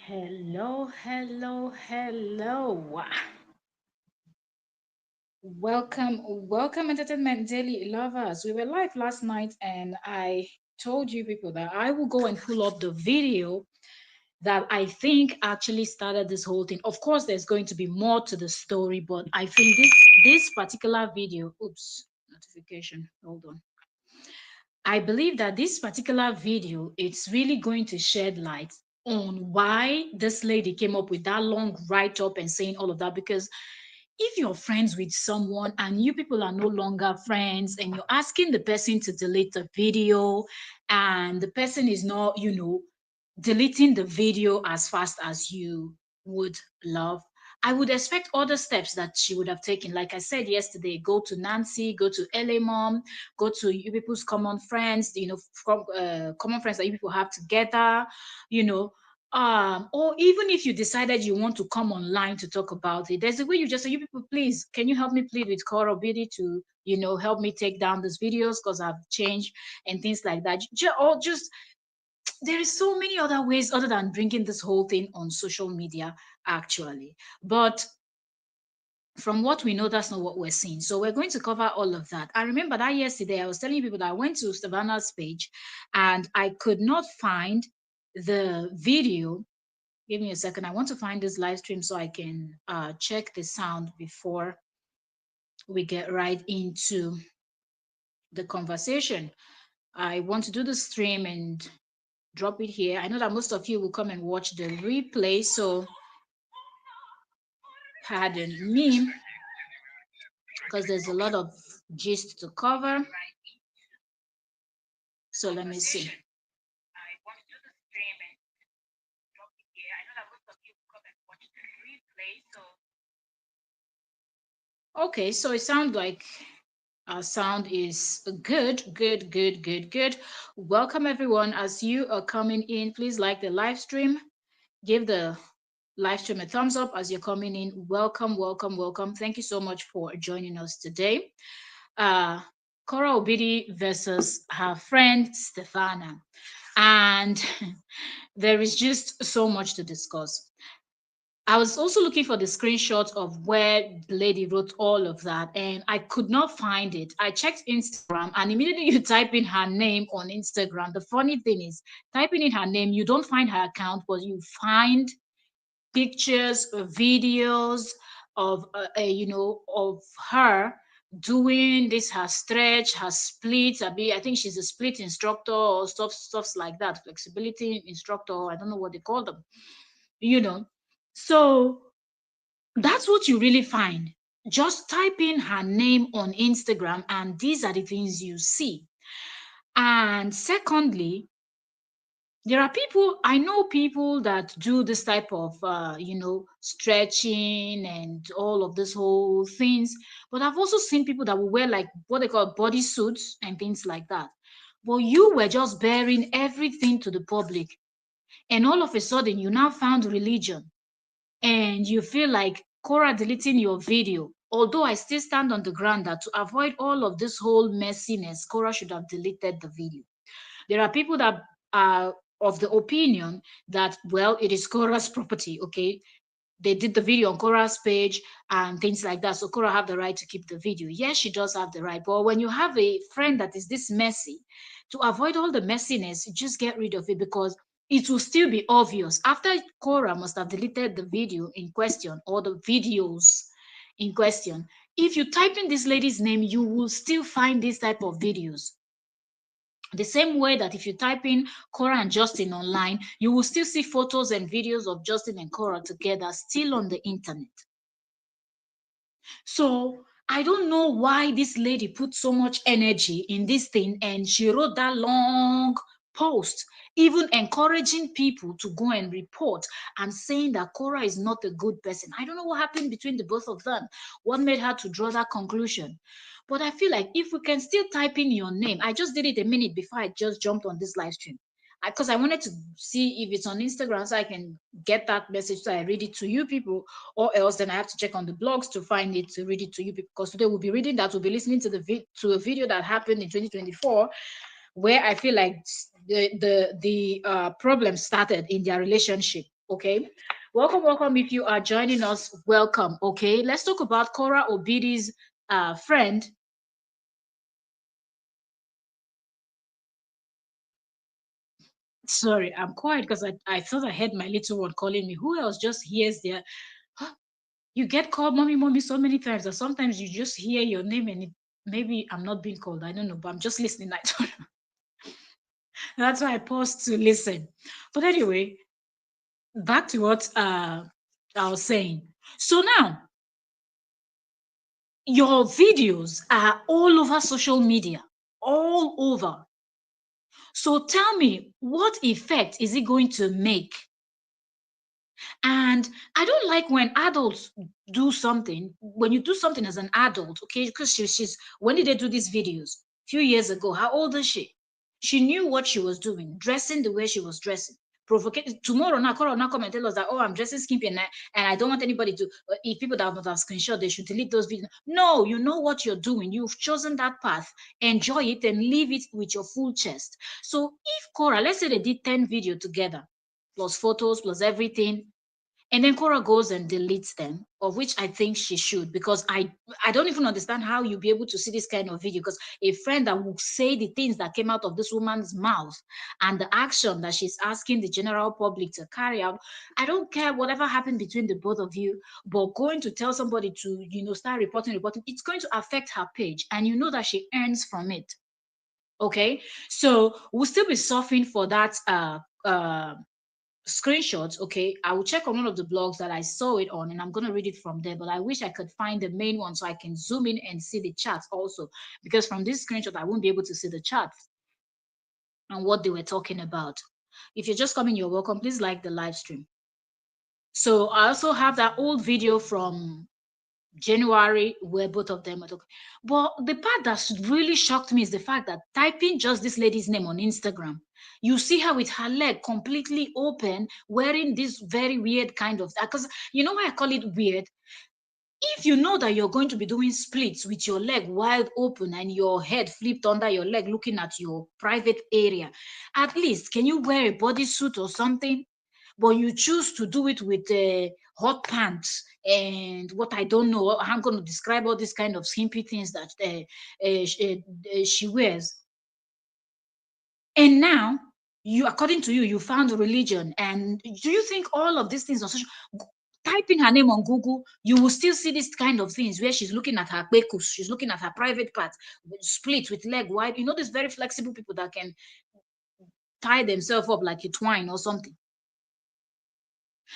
Hello, hello, hello. Welcome, Entertainment Daily lovers. We were live last night, and I told you people that I will go and pull up the video that I think actually started this whole thing. Of course, there's going to be more to the story, but I think this particular video, oops, notification, hold on. I believe that this particular video, it's really going to shed light on why this lady came up with that long write up and saying all of that. Because if you're friends with someone and you people are no longer friends and you're asking the person to delete the video and the person is not, deleting the video as fast as you would love, I would expect other steps that she would have taken. Like I said yesterday, go to Nancy, go to LA Mom, go to you people's common friends, from common friends that you people have together, you know. Or even if you decided you want to come online to talk about it, there's a way you just say, you people, please, can you help me plead with Korra obidi to, help me take down these videos because I've changed and things like that. Or just there is so many other ways other than bringing this whole thing on social media actually, but from what we know, that's not what we're seeing. So we're going to cover all of that. I remember that yesterday I was telling people that I went to Stevanna's page and I could not find the video. Give me a second, I want to find this live stream so I can check the sound before we get right into the conversation. I want to do the stream and drop it here. I know that most of you will come and watch the replay, so pardon me because there's a lot of gist to cover. So let me see. Okay, so it sounds like our sound is good, good, good, good, good. Welcome everyone. As you are coming in, please like the live stream. Give the live stream a thumbs up as you're coming in. Welcome, welcome, welcome. Thank you so much for joining us today. Uh, Korra Obidi versus her friend Stefanna. And there is just so much to discuss. I was also looking for the screenshot of where the lady wrote all of that, and I could not find it. I checked Instagram, and immediately you type in her name on Instagram. The funny thing is, typing in her name, you don't find her account, but you find pictures, videos of, of her doing this, her stretch, her split. I think she's a split instructor or stuffs like that, flexibility instructor. I don't know what they call them, you know. So that's what you really find. Just type in her name on Instagram, and these are the things you see. And secondly, there are people, I know people that do this type of stretching and all of this whole things, but I've also seen people that will wear like what they call body suits and things like that. But you were just bearing everything to the public, and all of a sudden you now found religion and you feel like Cora deleting your video. Although I still stand on the ground that to avoid all of this whole messiness, Cora should have deleted the video. There are people that are of the opinion that, well, it is Cora's property, okay? They did the video on Cora's page and things like that. So Cora have the right to keep the video. Yes, she does have the right. But when you have a friend that is this messy, to avoid all the messiness, you just get rid of it because it will still be obvious. After Cora must have deleted the video in question or the videos in question, if you type in this lady's name, you will still find this type of videos. The same way that if you type in Cora and Justin online, you will still see photos and videos of Justin and Cora together still on the internet. So I don't know why this lady put so much energy in this thing and she wrote that long post, even encouraging people to go and report and saying that Cora is not a good person. I don't know what happened between the both of them. What made her to draw that conclusion? But I feel like if we can still type in your name, I just did it a minute before I just jumped on this live stream. Because I wanted to see if it's on Instagram so I can get that message so I read it to you people, or else then I have to check on the blogs to find it to read it to you people. Because today we'll be reading that, we'll be listening to to a video that happened in 2024, where I feel like the problem started in their relationship. Okay, welcome, welcome. If you are joining us, welcome. Okay, let's talk about Korra Obidi's friend. Sorry, I'm quiet because I thought I heard my little one calling me. Who else just hears their you get called mommy, mommy so many times that sometimes you just hear your name and maybe I'm not being called. I don't know, but I'm just listening. I don't know. That's why I paused to listen. But anyway, back to what I was saying. So now your videos are all over social media, all over. So tell me, what effect is it going to make? And I don't like when adults do something, when you do something as an adult, okay? Because she's when did they do these videos? A few years ago. How old is she? She knew what she was doing, dressing the way she was dressing. Provoking tomorrow now, Cora will now come and tell us that, oh, I'm dressing skimpy and I don't want anybody to, if people that have screenshot, they should delete those videos. No, you know what you're doing. You've chosen that path. Enjoy it and leave it with your full chest. So if Cora, let's say they did 10 video together, plus photos, plus everything, and then Cora goes and deletes them, of which I think she should, because I don't even understand how you'll be able to see this kind of video. Because a friend that will say the things that came out of this woman's mouth and the action that she's asking the general public to carry out, I don't care whatever happened between the both of you, but going to tell somebody to, start reporting, it's going to affect her page, and you know that she earns from it. Okay, so we'll still be suffering for that screenshots. Okay, I will check on one of the blogs that I saw it on, and I'm going to read it from there, but I wish I could find the main one so I can zoom in and see the charts also, because from this screenshot I won't be able to see the charts and what they were talking about. If you're just coming, you're welcome. Please like the live stream. So I also have that old video from January where both of them are talking. But the part that really shocked me is the fact that typing just this lady's name on Instagram, you see her with her leg completely open, wearing this very weird kind of, because you know why I call it weird? If you know that you're going to be doing splits with your leg wide open and your head flipped under your leg looking at your private area, at least can you wear a bodysuit or something? But you choose to do it with hot pants and what I don't know. I'm going to describe all these kind of skimpy things that she wears. And now, you, according to you, you found religion. And do you think all of these things on social? Type in her name on Google, you will still see this kind of things where she's looking at her pekus, she's looking at her private part, split with leg wide. You know, these very flexible people that can tie themselves up like a twine or something.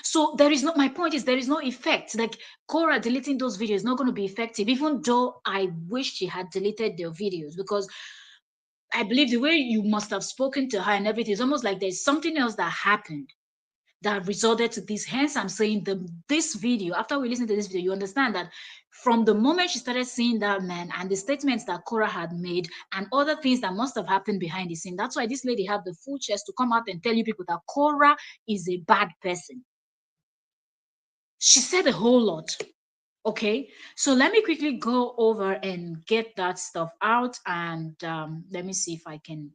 So there is not, my point is there is no effect. Like Cora deleting those videos is not going to be effective, even though I wish she had deleted their videos, because I believe the way you must have spoken to her and everything is almost like there's something else that happened that resulted to this. Hence, I'm saying this video, after we listen to this video, you understand that from the moment she started seeing that man and the statements that Cora had made and other things that must have happened behind the scene, that's why this lady had the full chest to come out and tell you people that Cora is a bad person. She said a whole lot. Okay, so let me quickly go over and get that stuff out, and let me see if I can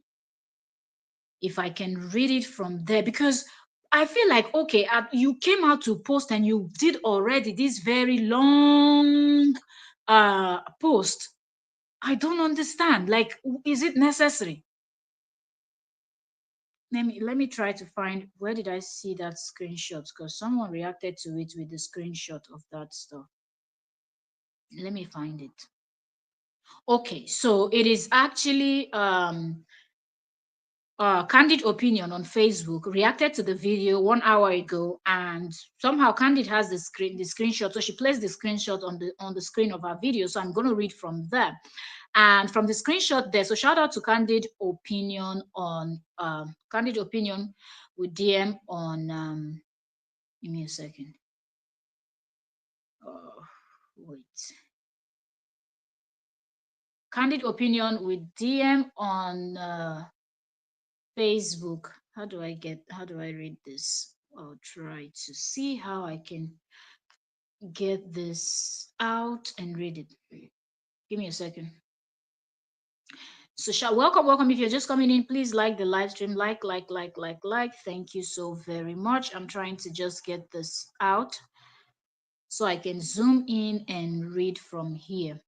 read it from there, because I feel like, okay, you came out to post and you did already this very long post. I don't understand. Like, is it necessary? Let me try to find, where did I see that screenshot? Because someone reacted to it with the screenshot of that stuff. Let me find it. Okay, so it is actually Candid Opinion on Facebook reacted to the video 1 hour ago, and somehow Candid has the screenshot, so she placed the screenshot on the screen of our video. So I'm going to read from there, and from the screenshot there. So shout out to Candid Opinion on Candid Opinion with DM on. Give me a second. Oh, wait. Candid Opinion with DM on Facebook. How do I read this? I'll try to see how I can get this out and read it. Give me a second. So welcome, welcome. If you're just coming in, please like the live stream. Like. Thank you so very much. I'm trying to just get this out so I can zoom in and read from here.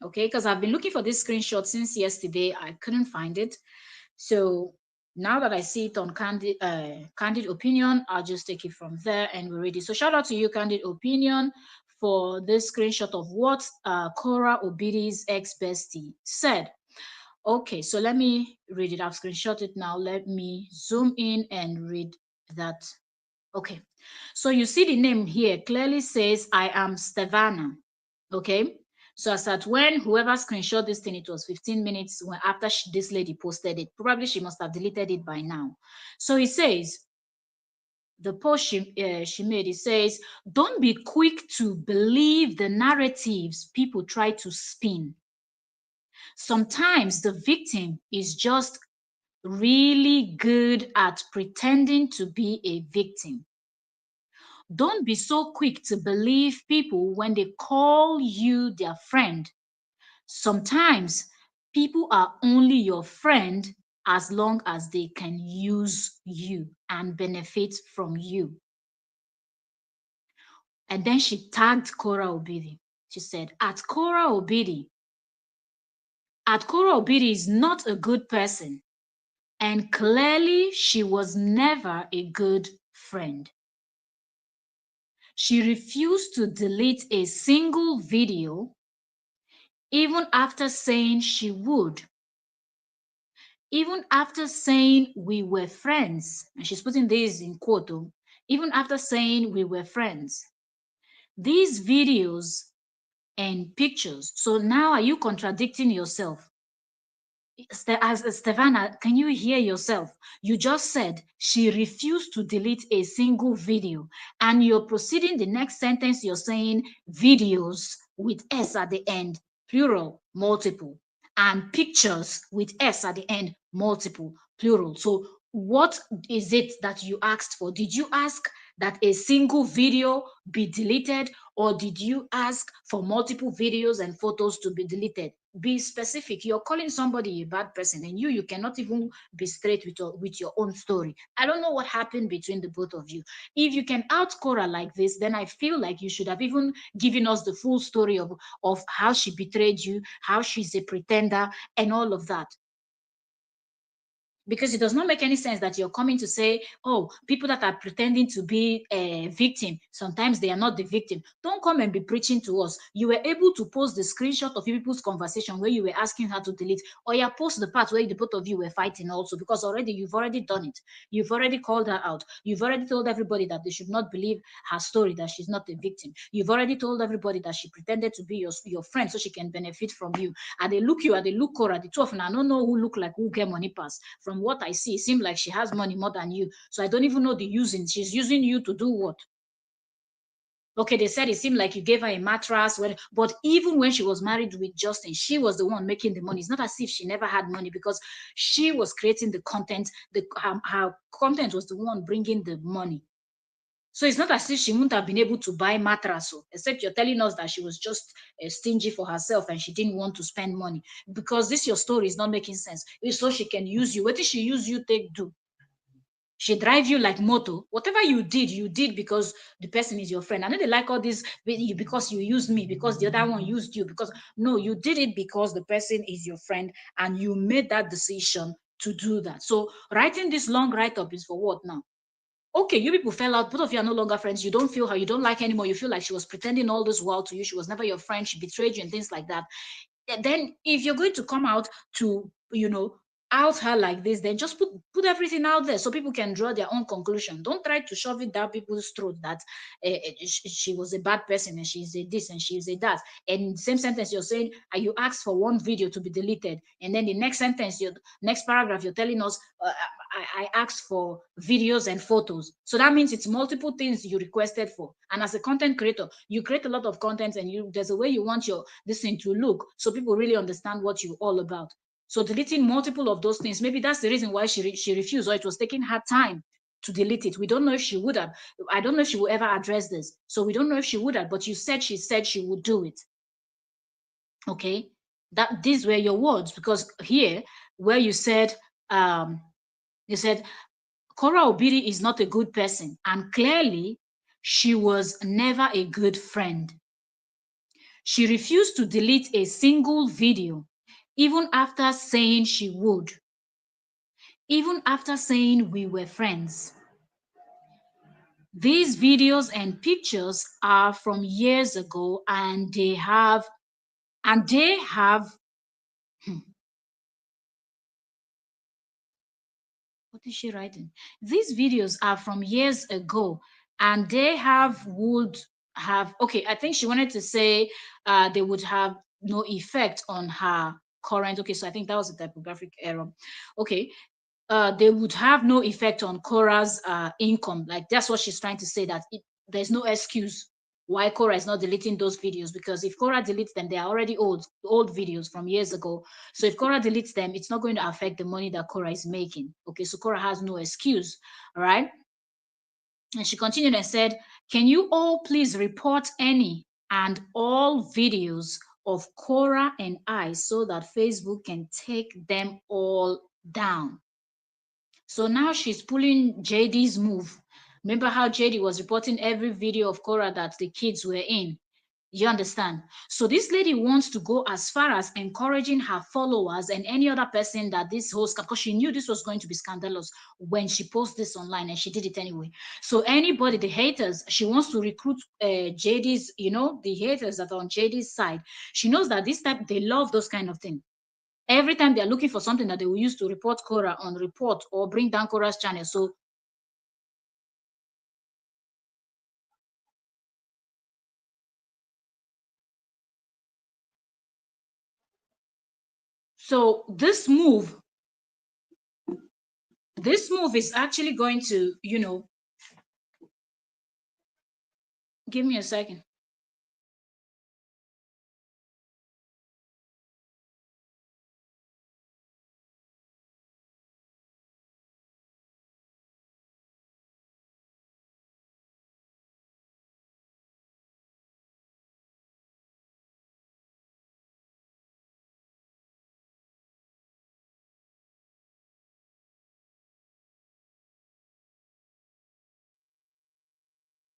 Okay, because I've been looking for this screenshot since yesterday. I couldn't find it. So now that I see it on Candid Opinion, I'll just take it from there and we're ready. So shout out to you, Candid Opinion, for this screenshot of what Korra Obidi's ex-bestie said. Okay, so let me read it. I've screenshot it now. Let me zoom in and read that. Okay, so you see the name here clearly says I am Stevanna. Okay, so as at when whoever screenshot this thing, it was 15 minutes when after this lady posted it. Probably she must have deleted it by now. So it says, the post she made, it says, don't be quick to believe the narratives people try to spin. Sometimes the victim is just really good at pretending to be a victim. Don't be so quick to believe people when they call you their friend. Sometimes people are only your friend as long as they can use you and benefit from you. And then she tagged Korra Obidi. She said, at Korra Obidi is not a good person. And clearly she was never a good friend. She refused to delete a single video, even after saying she would. Even after saying we were friends, and she's putting this in quote, even after saying we were friends. These videos and pictures. So now are you contradicting yourself? As Stevanna, can you hear yourself? You just said she refused to delete a single video, and you're proceeding the next sentence, you're saying videos with S at the end, plural, multiple, and pictures with S at the end, multiple, plural. So what is it that you asked for? Did you ask that a single video be deleted, or did you ask for multiple videos and photos to be deleted? Be specific. You're calling somebody a bad person, and you cannot even be straight with your own story. I don't know what happened between the both of you. If you can out Korra like this, then I feel like you should have even given us the full story of how she betrayed you, how she's a pretender, and all of that. Because it does not make any sense that you're coming to say, oh, people that are pretending to be a victim, sometimes they are not the victim. Don't come and be preaching to us. You were able to post the screenshot of people's conversation where you were asking her to delete, or you post the part where the both of you were fighting also, because you've already done it. You've already called her out. You've already told everybody that they should not believe her story, that she's not a victim. You've already told everybody that she pretended to be your friend so she can benefit from you. And they look Korra, the two of them, I don't know who look like who get money pass. From what I see, it seems like she has money more than you. So I don't even know the using. She's using you to do what? Okay, they said it seemed like you gave her a mattress, but even when she was married with Justin, she was the one making the money. It's not as if she never had money, because she was creating the content. Her content was the one bringing the money. So it's not as if she wouldn't have been able to buy mattress, except you're telling us that she was just stingy for herself and she didn't want to spend money. Because this your story is not making sense. It's so she can use you. What did she use you take do? She drive you like moto. Whatever you did because the person is your friend. I know they like all this because you used me, because the other one used you. Because no, you did it because the person is your friend and you made that decision to do that. So writing this long write-up is for what now? Okay, you people fell out. Both of you are no longer friends. You don't feel her. You don't like her anymore. You feel like she was pretending all this while to you. She was never your friend. She betrayed you and things like that. And then if you're going to come out to, out her like this, then just put everything out there so people can draw their own conclusion. Don't try to shove it down people's throat that she was a bad person and she's a this and she's a that. And in the same sentence, you're saying you asked for one video to be deleted, and then the next sentence, your next paragraph, you're telling us I asked for videos and photos. So that means it's multiple things you requested for. And as a content creator, you create a lot of content, and there's a way you want this thing to look so people really understand what you're all about. So deleting multiple of those things, maybe that's the reason why she refused, or it was taking her time to delete it. We don't know if she would have. I don't know if she will ever address this. So we don't know if she would have, but you said she would do it. Okay. That these were your words, because here where um you said Korra Obidi is not a good person, and clearly she was never a good friend. She refused to delete a single video, even after saying she would, even after saying we were friends. These videos and pictures are from years ago, and they have hmm, what is she writing? These videos are from years ago, and they have would have, okay, I think she wanted to say they would have no effect on her current. Okay, so I think that was a typographic error. Okay, they would have no effect on Korra's income. Like that's what she's trying to say, that there's no excuse why Korra is not deleting those videos, because if Korra deletes them, they are already old videos from years ago. So if Korra deletes them, it's not going to affect the money that Korra is making. Okay, so Korra has no excuse. All right. And she continued and said, "Can you all please report any and all videos of Korra and I so that Facebook can take them all down?" So now she's pulling JD's move. Remember how JD was reporting every video of Korra that the kids were in? You understand? So this lady wants to go as far as encouraging her followers and any other person that this whole scam, because she knew this was going to be scandalous when she posted this online, and she did it anyway. So anybody, the haters, she wants to recruit JD's, the haters that are on JD's side. She knows that this type, they love those kind of things. Every time they're looking for something that they will use to report Korra on report or bring down Korra's channel. So this move is actually going to, give me a second.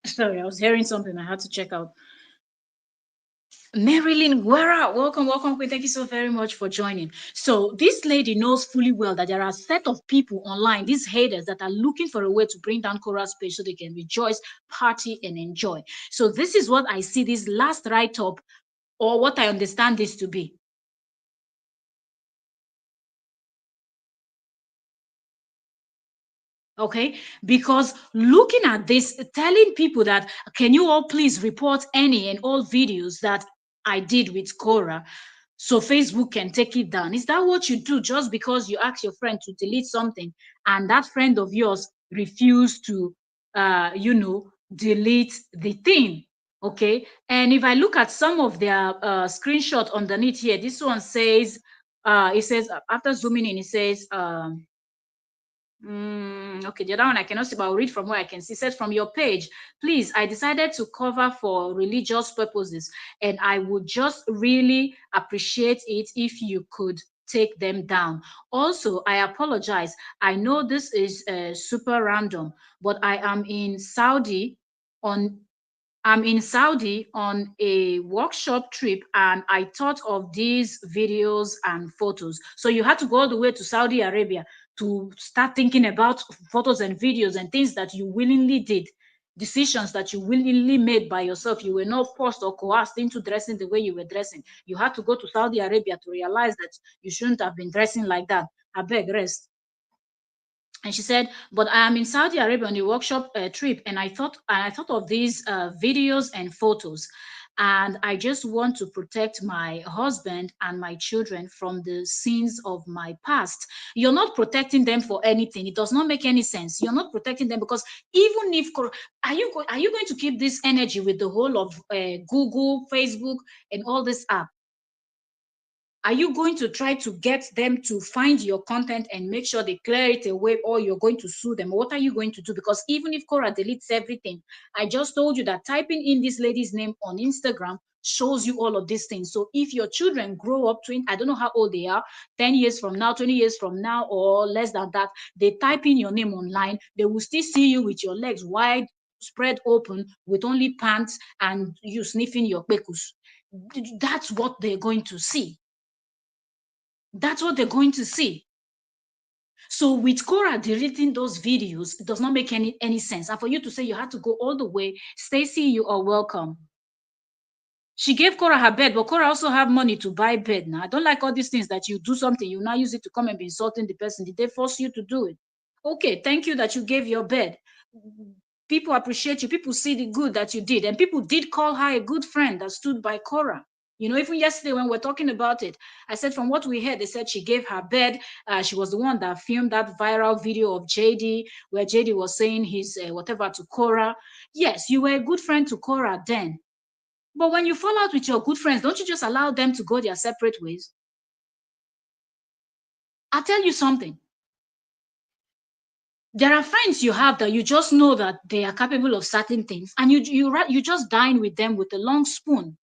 Sorry, I was hearing something I had to check out. Marilyn Guerra, welcome, welcome, Queen. Thank you so very much for joining. So this lady knows fully well that there are a set of people online, these haters, that are looking for a way to bring down Korra's page so they can rejoice, party, and enjoy. So this is what I see this last write-up, or what I understand this to be. Okay, because looking at this, telling people that, can you all please report any and all videos that I did with Korra so Facebook can take it down? Is that what you do just because you ask your friend to delete something and that friend of yours refused to delete the thing? Okay, and if I look at some of their screenshot underneath here, this one says it says, after zooming in, it says okay, the other one I cannot see, but I'll read from where I can see. It says, from your page, please, I decided to cover for religious purposes, and I would just really appreciate it if you could take them down. Also, I apologize. I know this is super random, but on I'm in Saudi on a workshop trip, and I thought of these videos and photos. So you had to go all the way to Saudi Arabia to start thinking about photos and videos and things that you willingly did, decisions that you willingly made by yourself. You were not forced or coerced into dressing the way you were dressing. You had to go to Saudi Arabia to realize that you shouldn't have been dressing like that. I beg, rest. And she said, but I am in Saudi Arabia on a workshop trip, and I thought of these videos and photos, and I just want to protect my husband and my children from the sins of my past. You're not protecting them for anything. It does not make any sense. You're not protecting them, because even if are you going to keep this energy with the whole of Google, Facebook, and all this app? Are you going to try to get them to find your content and make sure they clear it away, or you're going to sue them? What are you going to do? Because even if Korra deletes everything, I just told you that typing in this lady's name on Instagram shows you all of these things. So if your children grow up, I don't know how old they are, 10 years from now, 20 years from now, or less than that, they type in your name online, they will still see you with your legs wide spread open with only pants and you sniffing your pekus. That's what they're going to see. That's what they're going to see. So with Korra deleting those videos, it does not make any sense. And for you to say you had to go all the way, Stacy, you are welcome. She gave Korra her bed, but Korra also have money to buy bed. Now, I don't like all these things that you do something, you now use it to come and be insulting the person. Did they force you to do it? Okay, thank you that you gave your bed. People appreciate you. People see the good that you did. And people did call her a good friend that stood by Korra. You know, even yesterday when we're talking about it, I said from what we heard, they said she gave her bed. She was the one that filmed that viral video of JD, where JD was saying his whatever to Korra. Yes, you were a good friend to Korra then. But when you fall out with your good friends, don't you just allow them to go their separate ways? I'll tell you something. There are friends you have that you just know that they are capable of certain things, and you just dine with them with a long spoon.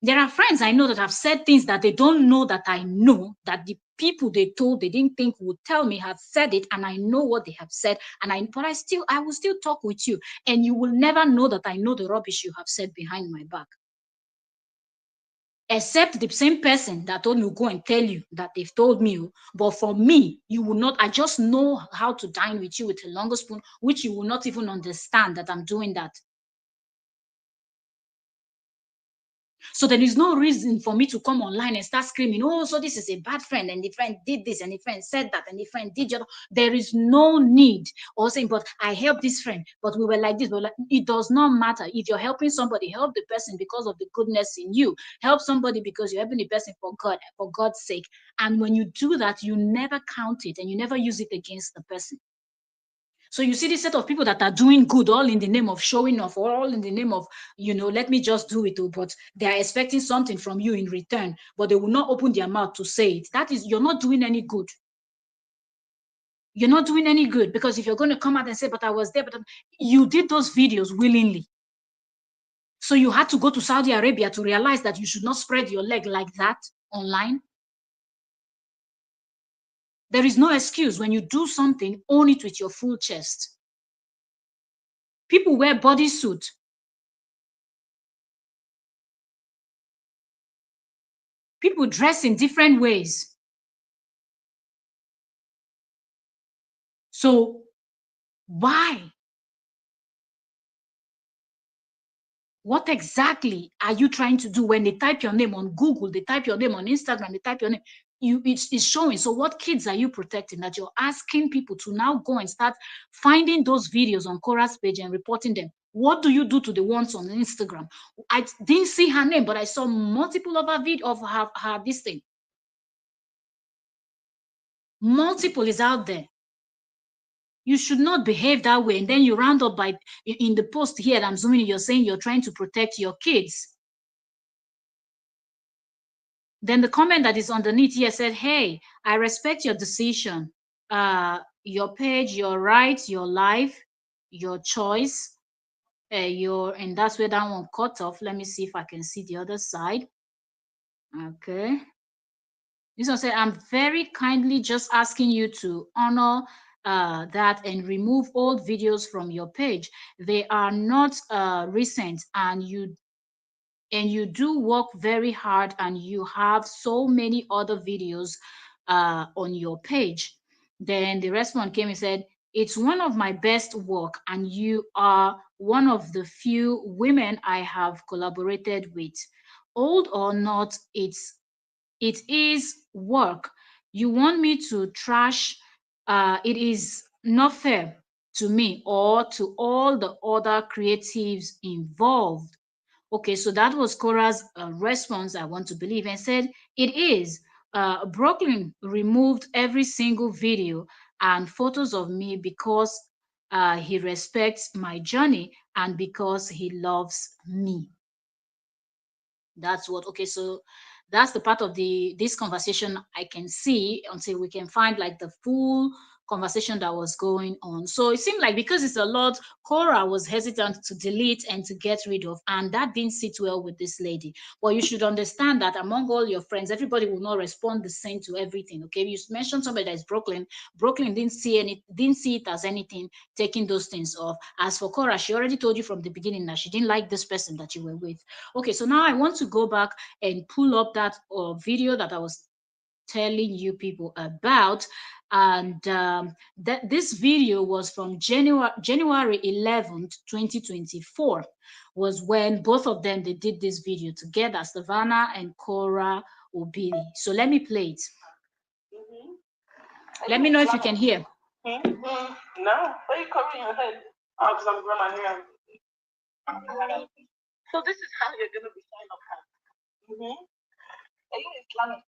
There are friends I know that have said things that they don't know that I know, that the people they told they didn't think would tell me have said it, and I know what they have said, but I will still talk with you, and you will never know that I know the rubbish you have said behind my back. Except the same person that told me go and tell you that they've told me. But for me, you will not. I just know how to dine with you with a longer spoon, which you will not even understand that I'm doing that. So there is no reason for me to come online and start screaming, oh, so this is a bad friend, and the friend did this, and the friend said that, and the friend did that. There is no need. Or saying, but I helped this friend, but we were like this. But it does not matter. If you're helping somebody, help the person because of the goodness in you. Help somebody because you're helping the person for God, for God's sake. And when you do that, you never count it and you never use it against the person. So you see this set of people that are doing good, all in the name of showing off, or all in the name of, let me just do it, but they are expecting something from you in return, but they will not open their mouth to say it. That is, you're not doing any good. You're not doing any good, because if you're going to come out and say, but I was there, but you did those videos willingly. So you had to go to Saudi Arabia to realize that you should not spread your leg like that online. There is no excuse. When you do something, own it with your full chest. People wear bodysuit. People dress in different ways. So why? What exactly are you trying to do? When they type your name on Google, they type your name on Instagram, they type your name, it's showing. So what kids are you protecting, that you're asking people to now go and start finding those videos on Korra's page and reporting them? What do you do to the ones on Instagram? I didn't see her name, but I saw multiple of her video of her this thing. Multiple is out there. You should not behave that way. And then you round up by in the post here that I'm zooming, you're saying you're trying to protect your kids. Then the comment that is underneath here said, hey, I respect your decision. Your page, your right, your life, your choice, and that's where that one cut off. Let me see if I can see the other side. Okay. This one said, I'm very kindly just asking you to honor that and remove old videos from your page. They are not recent, and you do work very hard, and you have so many other videos on your page. Then the response came and said, it's one of my best work, and you are one of the few women I have collaborated with. Old or not, it is work. You want me to trash? It is not fair to me or to all the other creatives involved. Okay, so that was Korra's response, I want to believe, and said, it is. Brooklyn removed every single video and photos of me because he respects my journey and because he loves me. That's what, okay, so that's the part of this conversation I can see until we can find like the full conversation that was going on. So it seemed like because it's a lot, Korra was hesitant to delete and to get rid of, and that didn't sit well with this lady. But you should understand that among all your friends, everybody will not respond the same to everything. Okay, you mentioned somebody that is Brooklyn. Brooklyn didn't see it as anything, taking those things off. As for Korra, she already told you from the beginning that she didn't like this person that you were with. Okay, so now I want to go back and pull up that video that I was telling you people about. And that this video was from January 11th 2024, was when both of them they did this video together, Savannah and Korra Obidi. So let me play it. Let me know if you can hear. No, why are you covering your head? Oh, because I'm growing my hair. So this is how you're gonna be signing up. Are you Islamic?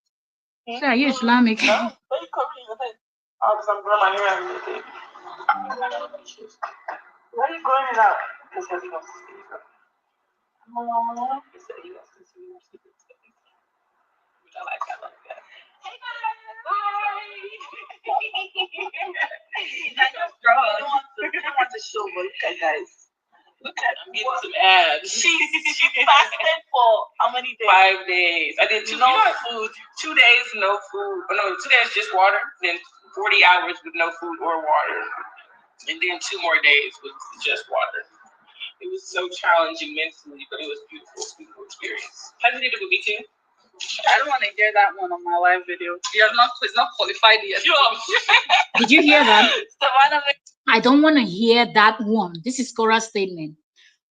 So are you Islamic? No, why are you covering your head? Oh, because I'm growing my hair. Why are you growing it out? Because he wants to see you. He said he wants to see you. Which I like that. Hey guys! Hi! I just don't want to show, but look at guys. Look at I'm getting some abs. She fasted for how many days? 5 days. I did no food. 2 days no food. Oh, no, 2 days just water. Then 40 hours with no food or water. And then 2 more days with just water. It was so challenging mentally, but it was beautiful experience. How did you do with me too? I don't want to hear that one on my live video. It's not qualified yet. Did you hear that? I don't want to hear that one. This is Korra's statement.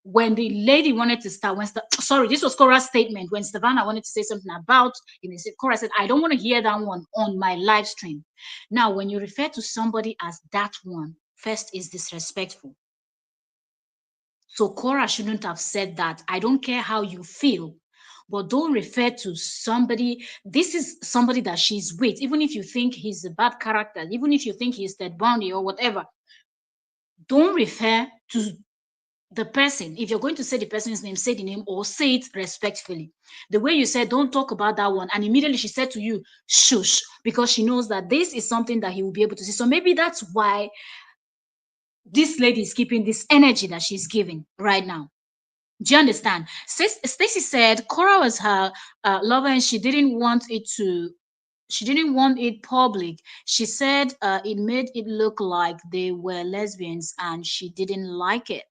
When the lady wanted to start, this was Korra's statement when Stevanna wanted to say something about it. Korra said, I don't want to hear that one on my live stream. Now, when you refer to somebody as that one, first is disrespectful. So Korra shouldn't have said that. I don't care how you feel, but don't refer to somebody. This is somebody that she's with, even if you think he's a bad character, even if you think he's Ted Bundy or whatever. Don't refer to the person. If you're going to say the person's name, say the name or say it respectfully. The way you said, don't talk about that one. And immediately she said to you, shush, because she knows that this is something that he will be able to see. So maybe that's why this lady is keeping this energy that she's giving right now. Do you understand? Stacy said Korra was her lover and she didn't want it public. She said it made it look like they were lesbians and she didn't like it.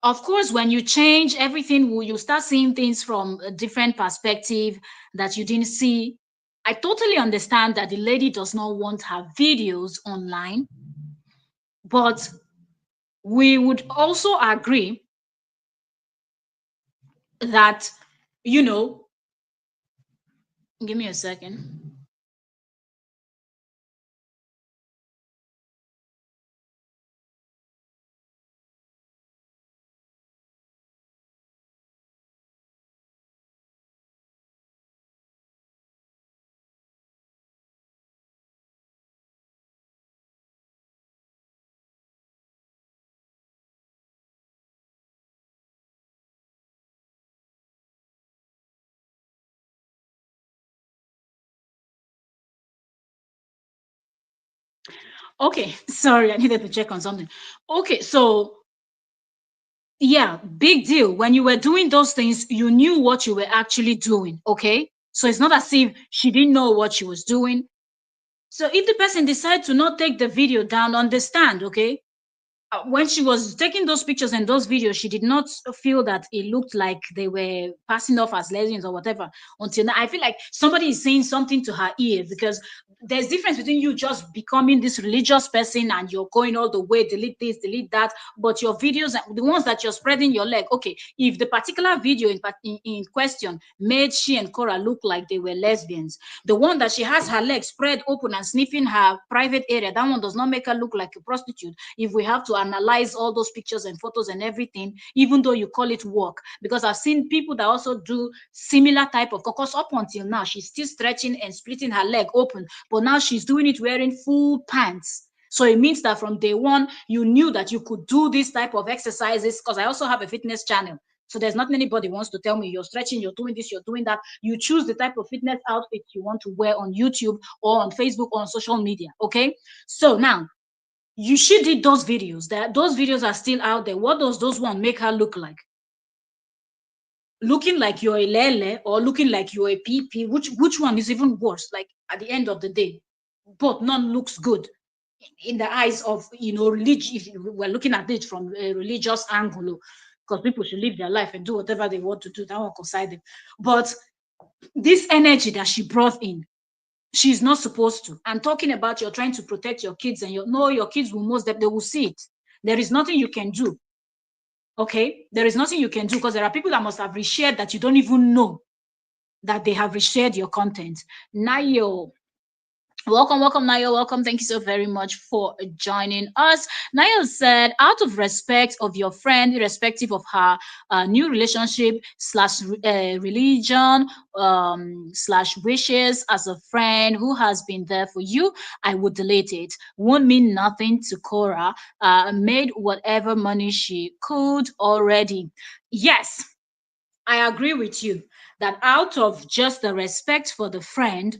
Of course, when you change everything, you start seeing things from a different perspective that you didn't see. I totally understand that the lady does not want her videos online, but we would also agree that, give me a second. Okay, sorry, I needed to check on something. Okay, so yeah, big deal. When you were doing those things, you knew what you were actually doing. Okay, so it's not as if she didn't know what she was doing. So if the person decides to not take the video down, understand, okay? When she was taking those pictures and those videos, she did not feel that it looked like they were passing off as lesbians or whatever. Until now, I feel like somebody is saying something to her ear, because there's difference between you just becoming this religious person and you're going all the way, delete this, delete that, but your videos, the ones that you're spreading your leg, okay, if the particular video in question made she and Korra look like they were lesbians, the one that she has her legs spread open and sniffing her private area, that one does not make her look like a prostitute. If we have to analyze all those pictures and photos and everything, even though you call it work, because I've seen people that also do similar type of, because up until now she's still stretching and splitting her leg open, but now she's doing it wearing full pants. So it means that from day one you knew that you could do this type of exercises, because I also have a fitness channel. So there's nothing anybody wants to tell me. You're stretching, you're doing this, you're doing that. You choose the type of fitness outfit you want to wear on YouTube or on Facebook or on social media. Okay. So now she did those videos. Those videos are still out there. What does those one make her look like? Looking like you're a lele or looking like you're a PP? Which one is even worse? Like at the end of the day, but none looks good in the eyes of religion. If we're looking at it from a religious angle, because people should live their life and do whatever they want to do, that won't concern them. But this energy that she brought in, she's not supposed to. And talking about you're trying to protect your kids, and your kids will they will see it. There is nothing you can do. Okay, there is nothing you can do, because there are people that must have reshared that you don't even know that they have reshared your content. Nayo, welcome, Nayo. Welcome. Thank you so very much for joining us. Nayo said, out of respect of your friend, irrespective of her new relationship slash religion slash wishes, as a friend who has been there for you, I would delete it. Won't mean nothing to Korra. Made whatever money she could already. Yes, I agree with you that out of just the respect for the friend,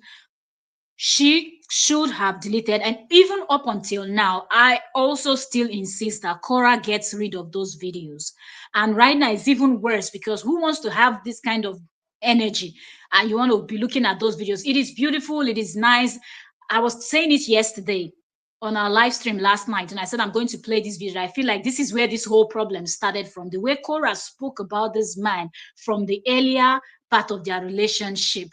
she should have deleted. And even up until now, I also still insist that Korra gets rid of those videos. And right now it's even worse, because who wants to have this kind of energy and you want to be looking at those videos? It is beautiful, it is nice. I was saying it yesterday on our live stream last night, and I said I'm going to play this video. I feel like this is where this whole problem started from. The way Korra spoke about this man from the earlier part of their relationship,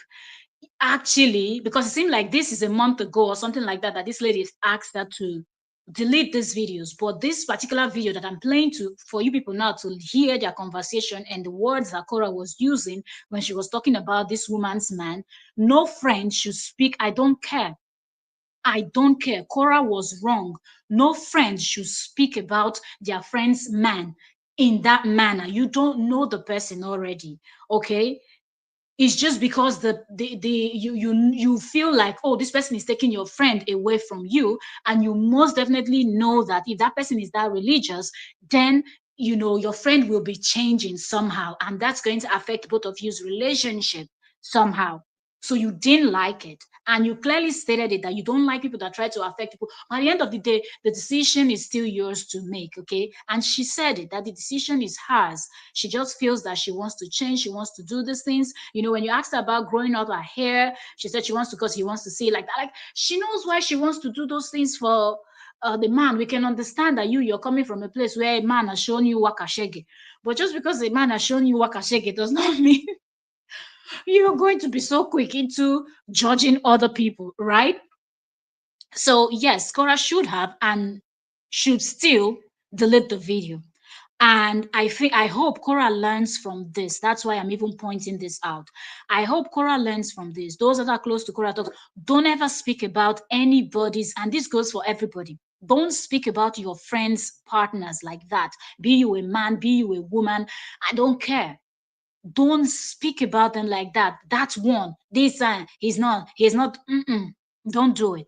actually, because it seemed like this is a month ago or something like that, that this lady asked her to delete these videos. But this particular video that I'm playing to for you people now to hear their conversation and the words that Korra was using when she was talking about this woman's man, no friend should speak. I don't care. I don't care. Korra was wrong. No friend should speak about their friend's man in that manner. You don't know the person already. Okay, it's just because you feel like, oh, this person is taking your friend away from you, and you most definitely know that if that person is that religious, then your friend will be changing somehow, and that's going to affect both of you's relationship somehow. So you didn't like it, and you clearly stated it, that you don't like people that try to affect people. At the end of the day, the decision is still yours to make. Okay, and she said it, that the decision is hers. She just feels that she wants to change, she wants to do these things. When you asked her about growing out her hair, she said she wants to, because he wants to see it like that. Like, she knows why she wants to do those things for the man. We can understand that you're coming from a place where a man has shown you wakashege, but just because a man has shown you wakashege does not mean you're going to be so quick into judging other people, right? So yes, Cora should have and should still delete the video. And I hope Cora learns from this. That's why I'm even pointing this out. I hope Cora learns from this. Those that are close to Cora talk, don't ever speak about anybody's, and this goes for everybody. Don't speak about your friends' partners like that. Be you a man, be you a woman, I don't care. Don't speak about them like that. That's one. This he's not. Don't do it.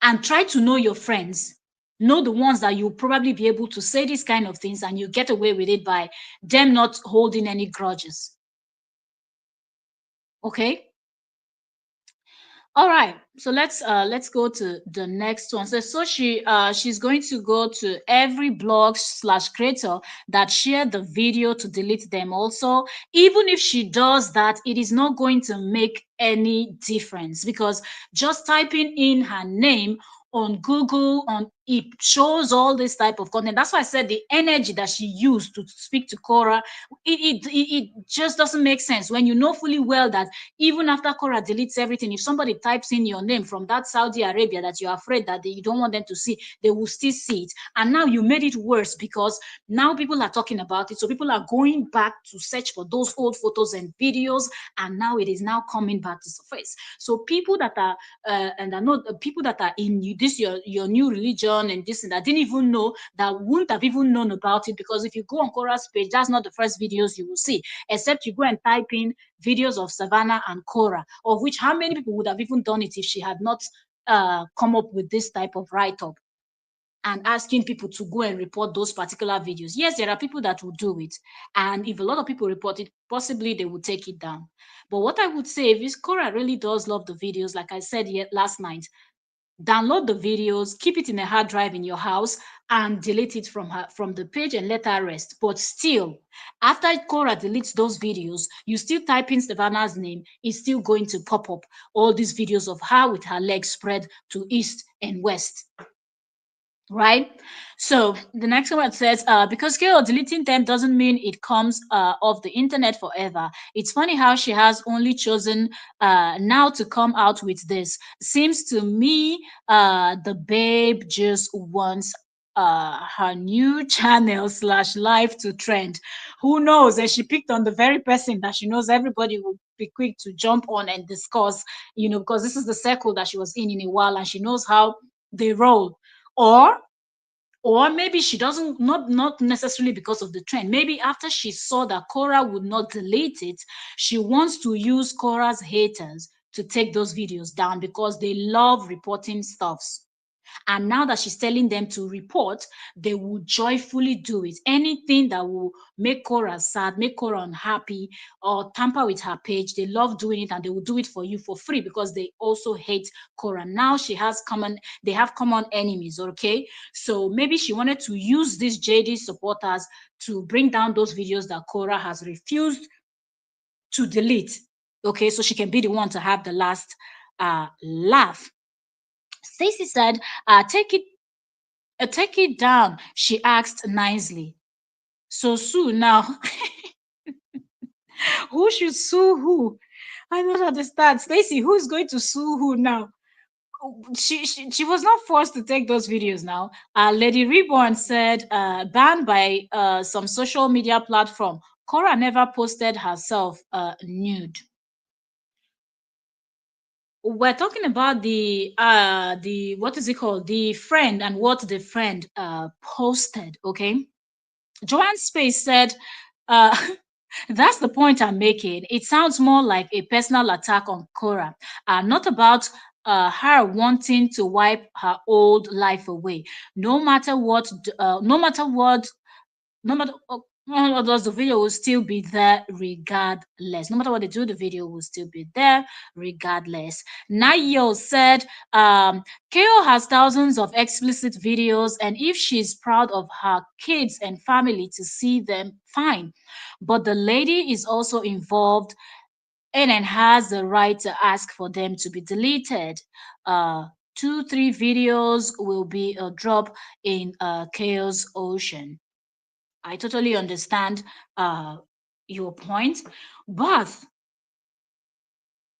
And try to know your friends. Know the ones that you'll probably be able to say these kind of things and you get away with it by them not holding any grudges. Okay? All right, so let's go to the next one. So she's going to go to every blog slash creator that shared the video to delete them also. Even if she does that, it is not going to make any difference, because just typing in her name on Google, on it shows all this type of content. That's why I said the energy that she used to speak to Korra, it just doesn't make sense when you know fully well that even after Korra deletes everything, if somebody types in your name from that Saudi Arabia that you're afraid that you don't want them to see, they will still see it. And now you made it worse, because now people are talking about it. So people are going back to search for those old photos and videos, and now it is now coming back to surface. So people that are and are not people that are in this your new religion and this and that didn't even know, that wouldn't have even known about it, because if you go on Korra's page, that's not the first videos you will see, except you go and type in videos of Savannah and Korra, of which how many people would have even done it if she had not come up with this type of write-up. and asking people to go and report those particular videos. Yes, there are people that will do it. And if a lot of people report it, possibly they will take it down. But what I would say, if Korra really does love the videos, like I said last night, download the videos, keep it in a hard drive in your house, and delete it from the page and let her rest. But still, after Korra deletes those videos, you still type in Stevanna's name, it's still going to pop up all these videos of her with her legs spread to east and west, right? So the next one says, because Carol deleting them doesn't mean it comes off the internet forever. It's funny how she has only chosen now to come out with this. Seems to me the babe just wants her new channel slash live to trend. Who knows? And she picked on the very person that she knows everybody will be quick to jump on and discuss, because this is the circle that she was in a while, and she knows how they roll. Or maybe she doesn't, not necessarily because of the trend. Maybe after she saw that Korra would not delete it, she wants to use Korra's haters to take those videos down because they love reporting stuffs. And now that she's telling them to report, they will joyfully do it. Anything that will make Korra sad, make Korra unhappy, or tamper with her page, they love doing it, and they will do it for you for free because they also hate Korra. Now they have common enemies, okay? So maybe she wanted to use these JD supporters to bring down those videos that Korra has refused to delete. Okay, so she can be the one to have the last laugh. Stacy said, take it down, she asked nicely. So sue now. Who should sue who? I don't understand. Stacy, who is going to sue who now? She was not forced to take those videos now. Lady Reborn said, banned by some social media platform. Korra never posted herself nude. We're talking about the what is it called? The friend and what the friend posted, okay? Joanne Space said, uh, that's the point I'm making. It sounds more like a personal attack on Korra, not about her wanting to wipe her old life away. No matter what, no matter what, no matter what others, the video will still be there regardless. No matter what they do, the video will still be there regardless. Nayo said, KO has thousands of explicit videos, and if she's proud of her kids and family to see them, fine. But the lady is also involved and has the right to ask for them to be deleted. Uh, 2, 3 videos will be a drop in chaos ocean. I totally understand your point, but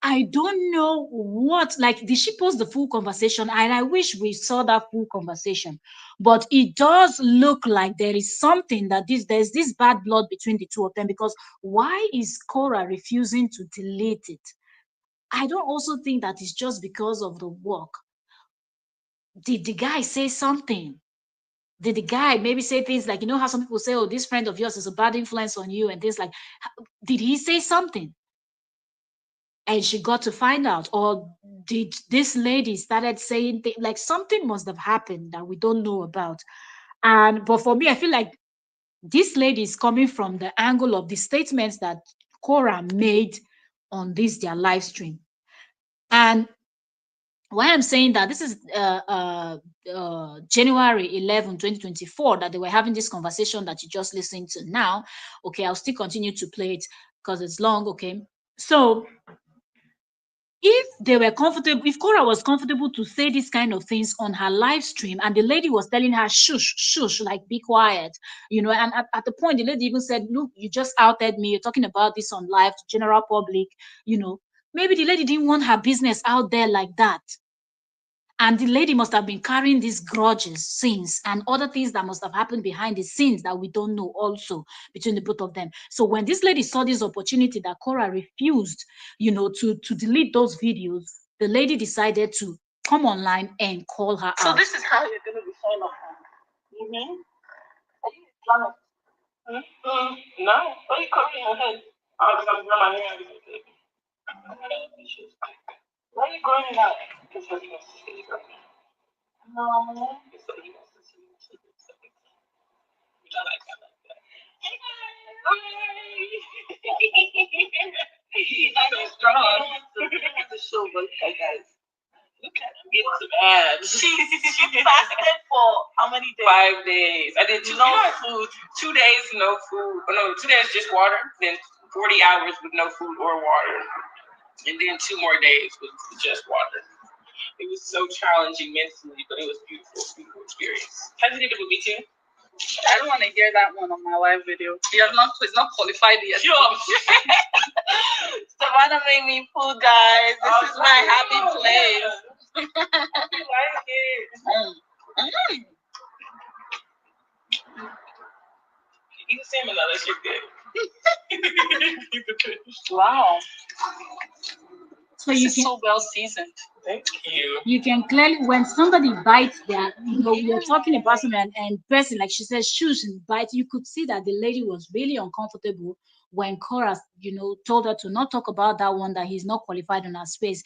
I don't know what, like, did she post the full conversation? And I wish we saw that full conversation. But it does look like there is something that there's this bad blood between the two of them, because why is Korra refusing to delete it? I don't also think that it's just because of the work. Did the guy say something? Did the guy maybe say things like, how some people say, oh, this friend of yours is a bad influence on you, and things like, did he say something and she got to find out? Or did this lady started saying things like something must have happened that we don't know about? And but for me, I feel like this lady is coming from the angle of the statements that Korra made on this their live stream. And why I'm saying that, this is January 11, 2024, that they were having this conversation that you just listened to now. Okay, I'll still continue to play it because it's long. Okay, so if they were comfortable, if Korra was comfortable to say this kind of things on her live stream, and the lady was telling her, shush, shush, like be quiet, and at the point, the lady even said, look, you just outed me, you're talking about this on live to general public, maybe the lady didn't want her business out there like that. And the lady must have been carrying these grudges, sins, and other things that must have happened behind the scenes that we don't know also between the both of them. So when this lady saw this opportunity that Korra refused, to delete those videos, the lady decided to come online and call her out. So this is how you're going to be showing up. Mm-hmm. Are you drunk? No. Why are you covering your head? Oh, because I'm wearing my hair. Why are you going out? Because you're supposed to see. No. I like that. He's so strong. The show, but guys, look at him getting some abs. She fasted for how many days? 5 days. I did no food. 2 days no food. Oh, no, 2 days just water. Then 40 hours with no food or water. And then 2 more days with just water. It was so challenging mentally, but it was beautiful, beautiful experience. Has it did it with me too? I don't want to hear that one on my live video. He's not qualified yet. Savannah made me food, guys. This is my happy place. I like it. Eat the salmon though, that shit good. Wow. So this is so well seasoned. Thank you. You can clearly, when somebody bites their, you're talking about something and person, like she says, shoes and bite, you could see that the lady was really uncomfortable when Korra, told her to not talk about that one, that he's not qualified in her space.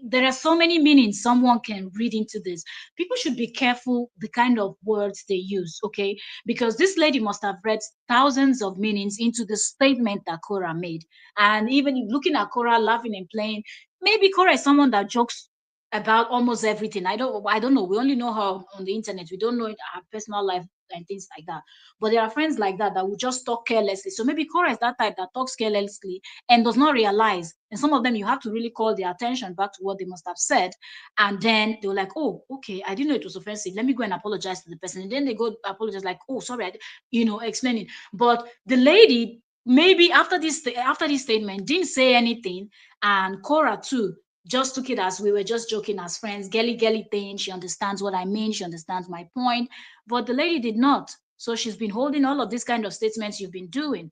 There are so many meanings someone can read into this. People should be careful the kind of words they use, okay? Because this lady must have read thousands of meanings into the statement that Korra made. And even looking at Korra laughing and playing, maybe Korra is someone that jokes about almost everything. I don't know. We only know her on the internet. We don't know her personal life and things like that. But there are friends like that will just talk carelessly. So maybe Korra is that type that talks carelessly and does not realize. And some of them, you have to really call their attention back to what they must have said. And then they were like, oh, okay, I didn't know it was offensive. Let me go and apologize to the person. And then they go apologize like, oh, sorry, explaining. But the lady, maybe after this statement, didn't say anything. And Korra too just took it as we were just joking as friends, girly thing. She understands what I mean. She understands my point. But the lady did not. So she's been holding all of these kind of statements you've been doing,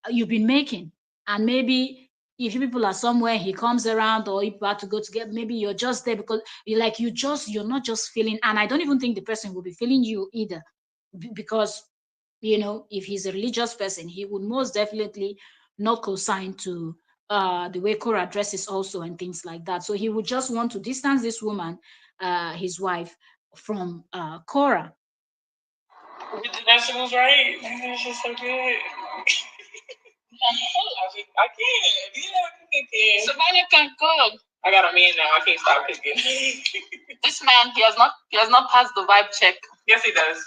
you've been making. And maybe if you people are somewhere, he comes around, or if you have to go together, maybe you're just there because you're not just feeling, and I don't even think the person will be feeling you either. Because, if he's a religious person, he would most definitely not co-sign to the way Korra dresses also and things like that. So he would just want to distance this woman, his wife, from Korra. The vegetables right. It's just so good. I can't. Savannah can cook. I got a man now. I can't stop cooking. This man, he has not passed the vibe check. Yes, he does.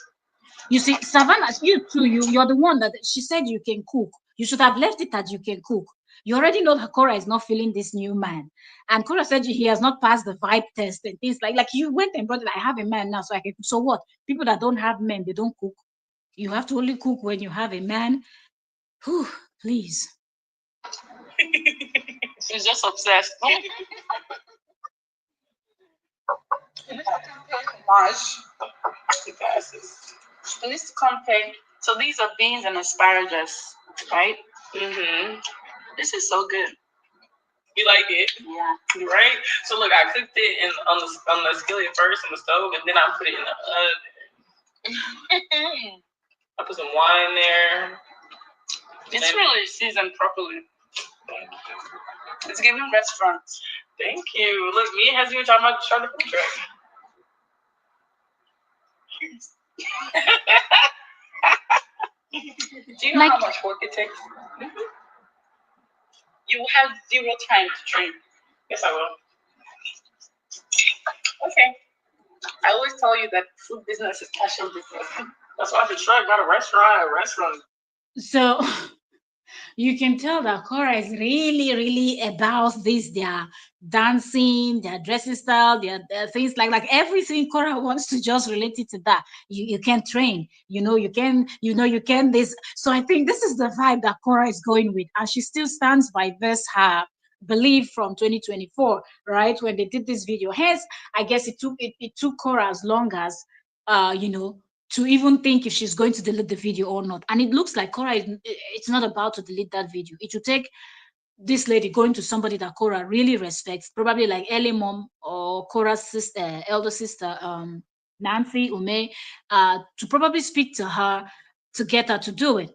You see, Savannah, you too, you're the one that she said you can cook. You should have left it that you can cook. You already know that Korra is not feeling this new man. And Korra said he has not passed the vibe test and things like you went and brought it. I have a man now, so I can cook. So what? People that don't have men, they don't cook. You have to only cook when you have a man. Whew, please. She's just obsessed. Gosh. So this compare. So these are beans and asparagus, right? Mm-hmm. This is so good. You like it? Yeah. Right? So look, I cooked it on the skillet first on the stove, and then I put it in the oven. I put some wine there. It's really seasoned properly. It's giving restaurants. Thank you. Look, me and Hezzy were talking about trying to food truck. Do you know how much work it takes? Mm-hmm. You have 0 time to train. Yes, I will. Okay. I always tell you that food business is passion business. That's why I should try. Got a restaurant. So you can tell that Korra is really, really about this, their dancing, their dressing style, their things like everything. Korra wants to just relate it to that. You can train, you can this. So I think this is the vibe that Korra is going with, and she still stands by this her belief from 2024, right? When they did this video. Hence, I guess it took Korra as long as to even think if she's going to delete the video or not. And it looks like Korra it's not about to delete that video. It will take this lady going to somebody that Korra really respects, probably like Ellie mom or Korra's sister, elder sister, Nancy Ume, to probably speak to her to get her to do it.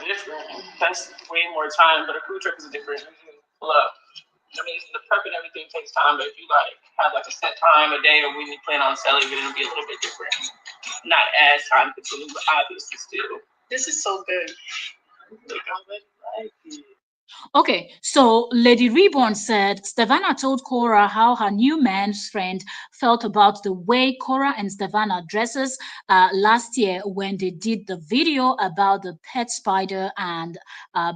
Different. That's way more time, but a food truck is different. Love. I mean, the prep and everything takes time, but if you have a set time a day, or when you plan on selling it, it'll be a little bit different. Not as time consuming, but obviously still. This is so good. Like it. Okay, so Lady Reborn said Stevanna told Korra how her new man's friend felt about the way Korra and Stevanna dresses last year when they did the video about the pet spider and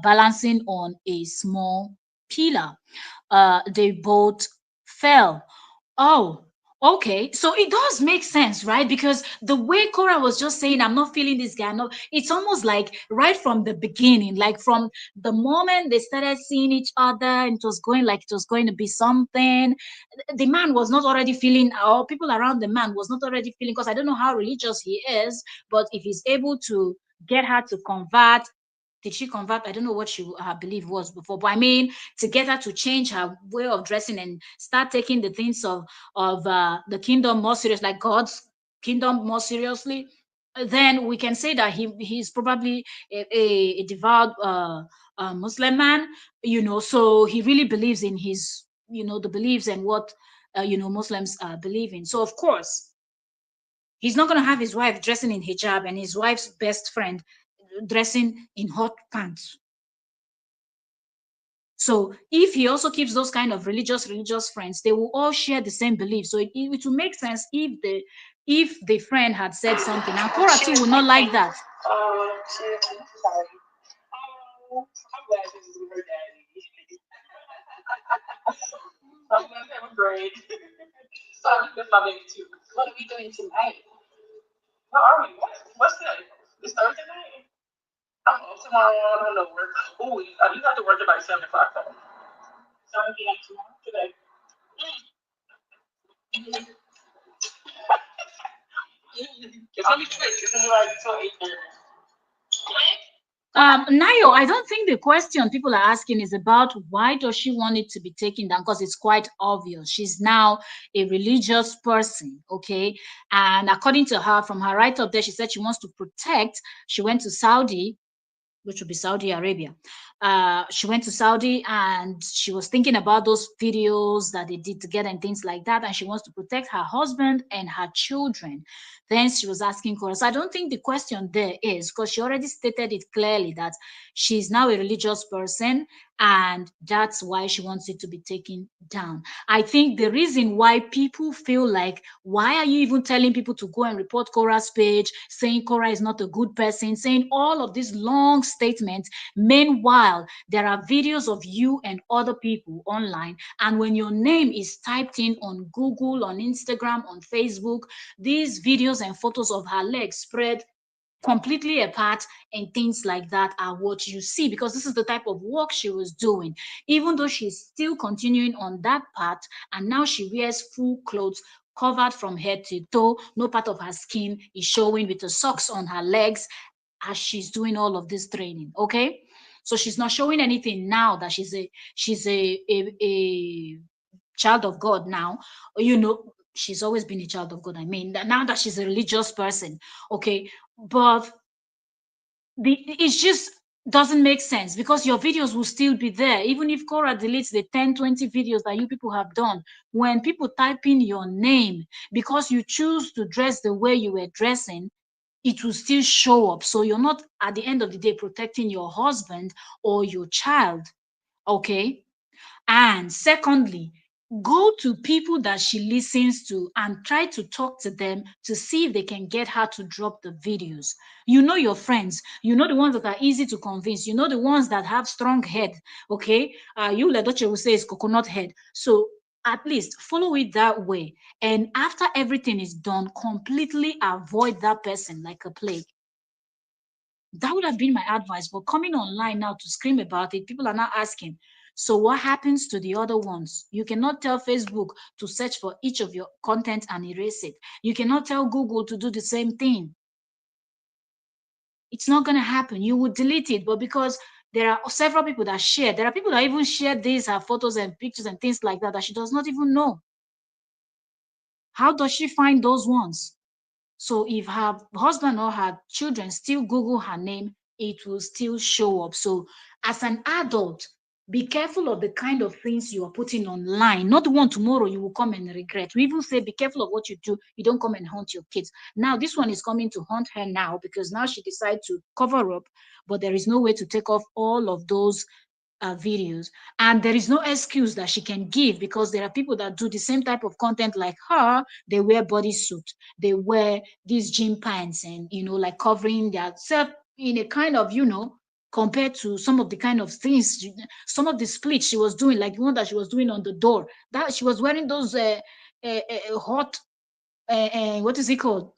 balancing on a small pillar. They both fell. Oh, okay. So it does make sense, right? Because the way Cora was just saying, I'm not feeling this guy. No, it's almost like right from the beginning, like from the moment they started seeing each other, and it was going like it was going to be something. The man was not already feeling, or people around the man was not already feeling, because I don't know how religious he is, but if he's able to get her to convert, did she convert? I don't know what her belief was before, but I mean, to get her to change her way of dressing and start taking the things of the kingdom more serious, like God's kingdom more seriously, then we can say that he's probably a devout Muslim man, so he really believes in his, the beliefs and what Muslims believe in. So of course he's not going to have his wife dressing in hijab and his wife's best friend dressing in hot pants. So if he also keeps those kind of religious friends, they will all share the same belief. So it will make sense if the friend had said something, and Cora too would not like that. Sorry. I'm glad this is with her daddy. I'm glad they were great. So I'm with my baby too. What are we doing tonight? What are we? What's that? It's Thursday night. I'm off tomorrow. I don't know work. Oh, you have to work at like 7 o'clock though. 7 p.m. tomorrow today. It's only quick. It's only like till 8:30. Nayo, I don't think the question people are asking is about why does she want it to be taken down, because it's quite obvious. She's now a religious person, okay? And according to her, from her right up there, she said she wants to protect. She went to Saudi, which would be Saudi Arabia. She went to Saudi and she was thinking about those videos that they did together and things like that. And she wants to protect her husband and her children. Then she was asking Chorus. I don't think the question there is, because she already stated it clearly that she's now a religious person and that's why she wants it to be taken down. I think the reason why people feel like, why are you even telling people to go and report Korra's page, saying Korra is not a good person, saying all of these long statements? Meanwhile, there are videos of you and other people online, and when your name is typed in on Google, on Instagram, on Facebook, these videos and photos of her legs spread completely apart and things like that are what you see, because this is the type of work she was doing, even though she's still continuing on that part. And now she wears full clothes covered from head to toe, no part of her skin is showing, with the socks on her legs as she's doing all of this training. Okay, so she's not showing anything now that she's a child of God now. She's always been a child of God. I mean, now that she's a religious person, okay, but it just doesn't make sense, because your videos will still be there. Even if Cora deletes the 10, 20 videos that you people have done, when people type in your name because you choose to dress the way you were dressing, it will still show up. So you're not, at the end of the day, protecting your husband or your child. Okay. And secondly, go to people that she listens to and try to talk to them to see if they can get her to drop the videos. You know your friends, you know the ones that are easy to convince, you know the ones that have strong head. Okay, you Ledoche will say it's coconut head. So at least follow it that way. And after everything is done, completely avoid that person like a plague. That would have been my advice. But coming online now to scream about it, people are now asking, so what happens to the other ones? You cannot tell Facebook to search for each of your content and erase it. You cannot tell Google to do the same thing. It's not going to happen. You would delete it, but because there are several people that share, there are people that even share these, her photos and pictures and things like that she does not even know. How does she find those ones? So if her husband or her children still Google her name, it will still show up. So as an adult, Be careful of the kind of things you are putting online, not the one tomorrow you will come and regret. We even say be careful of what you do, you don't come and haunt your kids. Now this one is coming to haunt her now because now she decided to cover up, but there is no way to take off all of those videos, and there is no excuse that she can give because there are people that do the same type of content like her. They wear bodysuit, they wear these gym pants, and like covering their self in a kind of compared to some of the kind of things, some of the splits she was doing, like the one that she was doing on the door, that she was wearing those hot what is it called,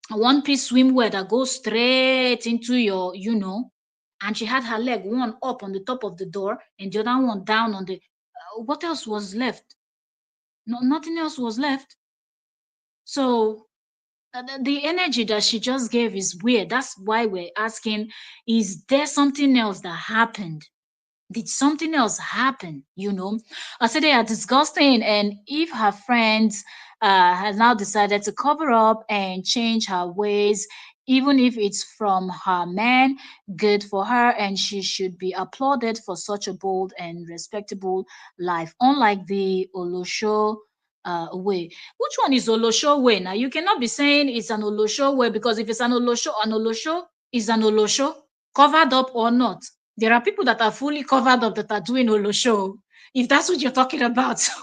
a one piece swimwear that goes straight into your, and she had her leg one up on the top of the door and the other one down on the. What else was left? No, nothing else was left. So the energy that she just gave is weird. That's why we're asking: is there something else that happened? Did something else happen? I said they are disgusting, and if her friends has now decided to cover up and change her ways, even if it's from her man, good for her, and she should be applauded for such a bold and respectable life, unlike the Olosho way. Which one is Olosho way? Now you cannot be saying it's an Olosho way, because if it's an Olosho is an Olosho, covered up or not. There are people that are fully covered up that are doing Olosho, if that's what you're talking about. So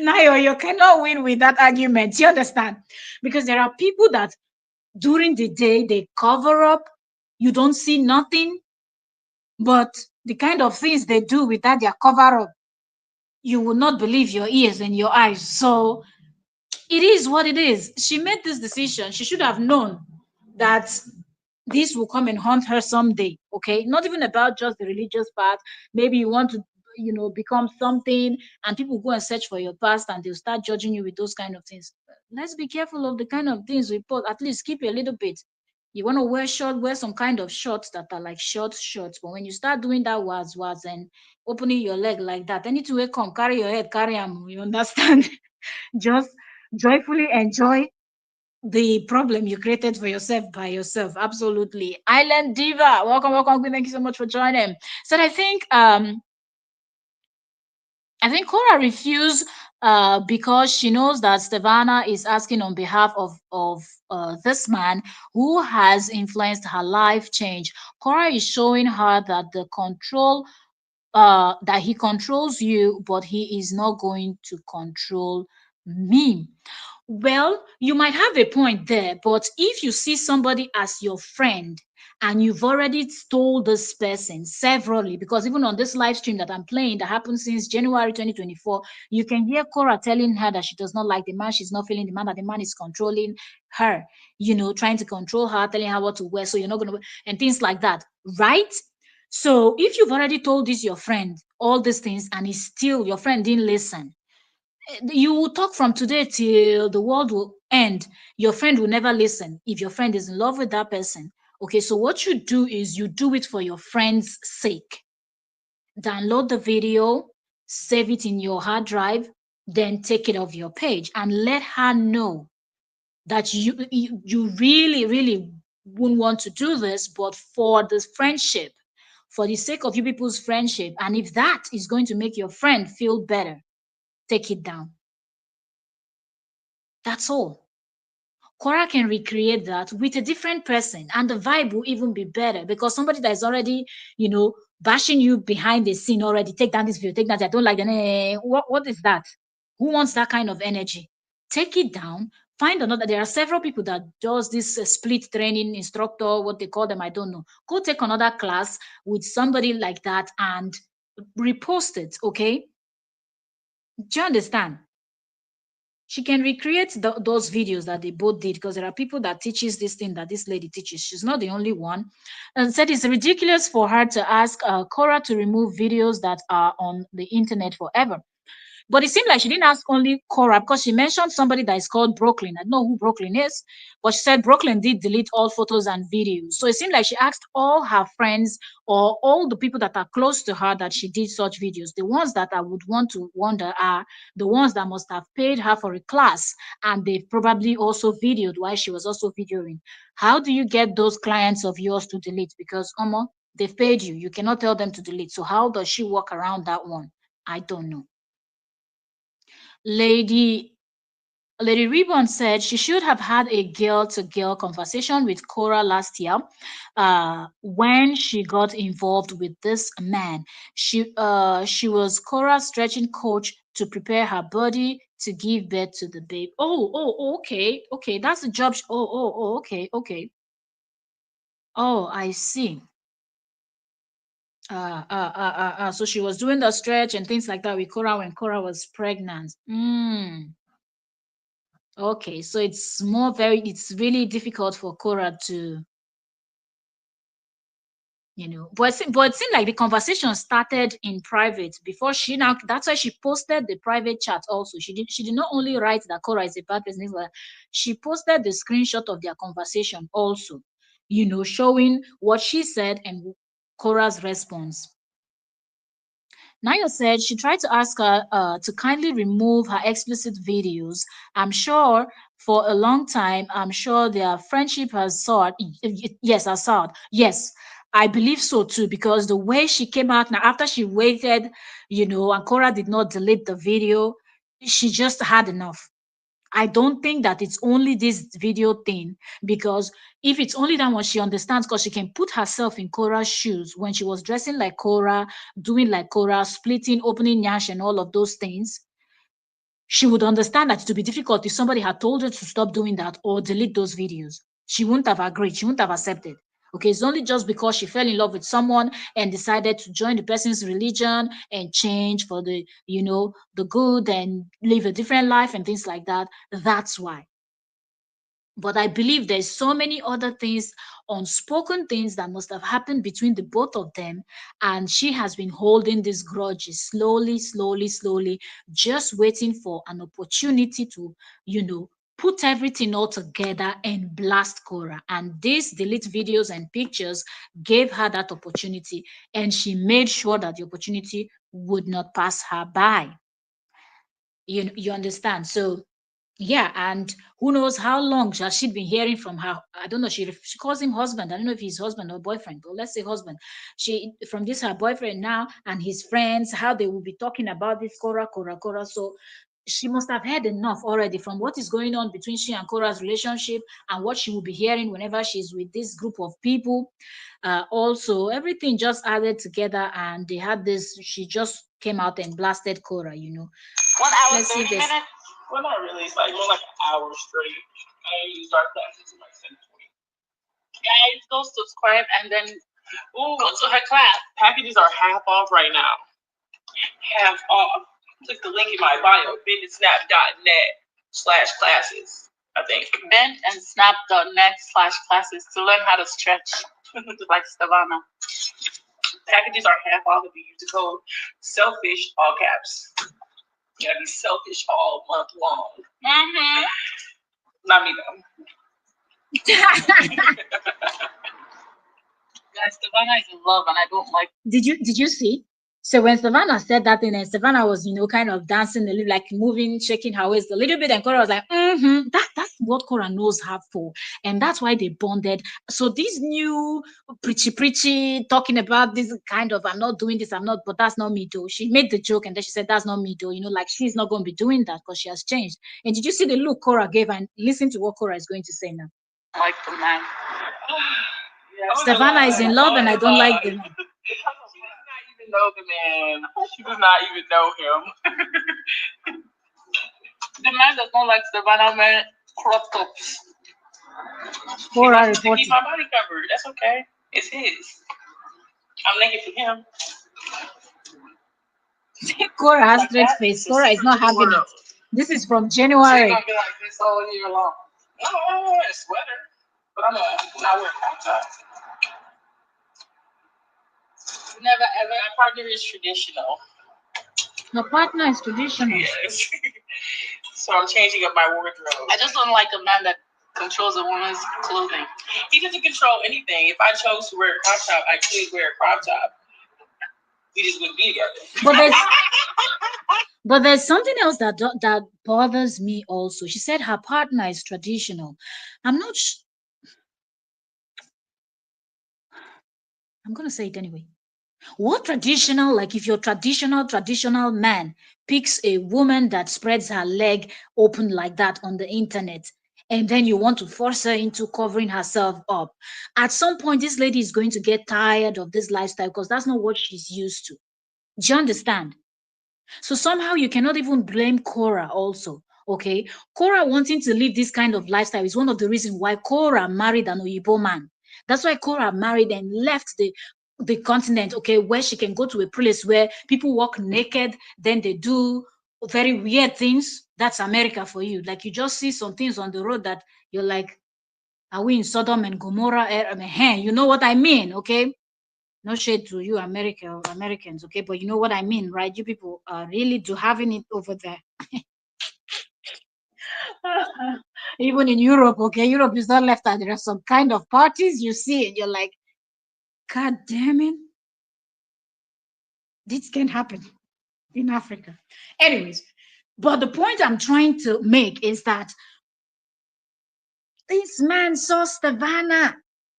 Nayo, you cannot win with that argument. You understand? Because there are people that during the day they cover up, you don't see nothing, but the kind of things they do with that their cover up, you will not believe your ears and your eyes. So it is what it is. She made this decision. She should have known that this will come and haunt her someday. Okay, not even about just the religious part. Maybe you want to become something, and people go and search for your past and they'll start judging you with those kind of things. Let's be careful of the kind of things we put. At least keep a little bit. You want to wear short, wear some kind of shorts that are like short shorts. But when you start doing that was and opening your leg like that, anything will come, carry your head, carry them. You understand? Just joyfully enjoy the problem you created for yourself by yourself. Absolutely. Island Diva, welcome, welcome. Thank you so much for joining. So I think Cora refused because she knows that Stevana is asking on behalf of this man who has influenced her life change. Cora is showing her that that he controls you, but he is not going to control me. Well, you might have a point there, but if you see somebody as your friend and you've already told this person severally, because even on this live stream that I'm playing that happened since January 2024, you can hear Cora telling her that she does not like the man, she's not feeling the man, that the man is controlling her, trying to control her, telling her what to wear, so you're not going to, and things like that, right? So if you've already told this your friend all these things and he's still your friend didn't listen, you will talk from today till the world will end. Your friend will never listen if your friend is in love with that person. Okay, so what you do is you do it for your friend's sake. Download the video, save it in your hard drive, then take it off your page and let her know that you really, really wouldn't want to do this, but for the friendship, for the sake of you people's friendship, and if that is going to make your friend feel better, take it down. That's all. Quora can recreate that with a different person, and the vibe will even be better because somebody that is already, bashing you behind the scene already. Take down this video, take that. I don't like that. What is that? Who wants that kind of energy? Take it down. Find another. There are several people that does this split training instructor, what they call them, I don't know. Go take another class with somebody like that and repost it. Okay? Do you understand? She can recreate those videos that they both did, because there are people that teaches this thing that this lady teaches. She's not the only one. And said it's ridiculous for her to ask Cora to remove videos that are on the internet forever. But it seemed like she didn't ask only Cora, because she mentioned somebody that is called Brooklyn. I don't know who Brooklyn is, but she said Brooklyn did delete all photos and videos. So it seemed like she asked all her friends or all the people that are close to her that she did such videos. The ones that I would want to wonder are the ones that must have paid her for a class and they probably also videoed while she was also videoing. How do you get those clients of yours to delete? Because They've paid you. You cannot tell them to delete. So how does she work around that one? I don't know. Lady Lady Ribbon said she should have had a girl-to-girl conversation with Korra last year, when she got involved with this man. She was Korra's stretching coach to prepare her body to give birth to the babe. Okay, okay, that's the job. Okay, okay. Oh, I see. So she was doing the stretch and things like that with Korra when Korra was pregnant. Okay, so it's really difficult for Korra to, but it seemed like the conversation started in private before that's why she posted the private chat also. She did not only write that Korra is a bad person, things like that. She posted the screenshot of their conversation also, showing what she said and Korra's response. Naya said she tried to ask her to kindly remove her explicit videos. I'm sure for a long time, I'm sure their friendship has soured. Yes, has soured. Yes, I believe so too, because the way she came out now, after she waited, and Cora did not delete the video, she just had enough. I don't think that it's only this video thing, because if it's only that one, she understands, because she can put herself in Korra's shoes when she was dressing like Korra, doing like Korra, splitting, opening Nyash, and all of those things. She would understand that it would be difficult if somebody had told her to stop doing that or delete those videos. She wouldn't have agreed. She wouldn't have accepted. Okay, it's only just because she fell in love with someone and decided to join the person's religion and change for the good and live a different life and things like that. That's why. But I believe there's so many other things, unspoken things that must have happened between the both of them, and she has been holding these grudges slowly, slowly, slowly, just waiting for an opportunity to, put everything all together and blast Cora. And these delete videos and pictures gave her that opportunity, and she made sure that the opportunity would not pass her by. You understand? So yeah, and who knows how long has she been hearing from her? I don't know. She calls him husband. I don't know if he's husband or boyfriend, but let's say husband. She from this her boyfriend now and his friends, how they will be talking about this Cora, Cora, Cora. So she must have heard enough already from what is going on between she and Cora's relationship and what she will be hearing whenever she's with this group of people. Also, everything just added together, and they had this. She just came out and blasted Cora. 1 hour, let's 30 minutes. Well, not really. It's like more like an hour straight. I usually start classes at like 7:20. Guys, go subscribe and then go to her class. Packages are half off right now. Half off. Click the link in my bio, bendandSnap.net/classes. I think. BendandSnap.net/classes to learn how to stretch like Stevanna. Packages are half off if you use the code selfish, all caps. You gotta be selfish all month long. Mm-hmm. Not me though. Guys, Stevanna is in love and I don't like. Did you see? So when Savannah said that thing, and Savannah was, kind of dancing a little, like moving, shaking her waist a little bit, and Cora was like, that's what Cora knows her for. And that's why they bonded. So these new preachy, talking about this kind of, I'm not doing this, but that's not me though. She made the joke and then she said, that's not me though. Like she's not going to be doing that because she has changed. And did you see the look Cora gave? And listen to what Cora is going to say now. Like the man. Savannah is in love and I don't like the man. Know the man. She does not even know him. The man does not like Savannah man crop tops. He wants to keep my body covered. That's okay. It's his. I'm naked for him. Cora has straight face. Cora is not having it. This is from January. She's gonna be like this all year long. No, I'm wearing a sweater, but I'm not wearing crop tops. Never ever. My partner is traditional. Her partner is traditional. Yes. So I'm changing up my wardrobe. I just don't like a man that controls a woman's clothing. He doesn't control anything. If I chose to wear a crop top, I could wear a crop top. We just wouldn't be together. But there's something else that bothers me also. She said her partner is traditional. I'm not I'm gonna say it anyway. What traditional, like if your traditional man picks a woman that spreads her leg open like that on the internet, and then you want to force her into covering herself up, at some point this lady is going to get tired of this lifestyle because that's not what she's used to. Do you understand? So somehow you cannot even blame Korra also. Okay. Korra wanting to live this kind of lifestyle is one of the reasons why Korra married an Oyibo man. That's why Korra married and left the continent, okay, where she can go to a place where people walk naked, then they do very weird things. That's America for you. Like you just see some things on the road that you're like, are we in Sodom and Gomorrah? I mean, hey, you know what I mean, okay? No shade to you America or Americans, okay, but you know what I mean, right? You people are really do having it over there. Even in Europe, okay, Europe is not left out. There are some kind of parties you see and you're like, god damn it, this can happen in Africa. Anyways, but the point I'm trying to make is that this man saw Stevanna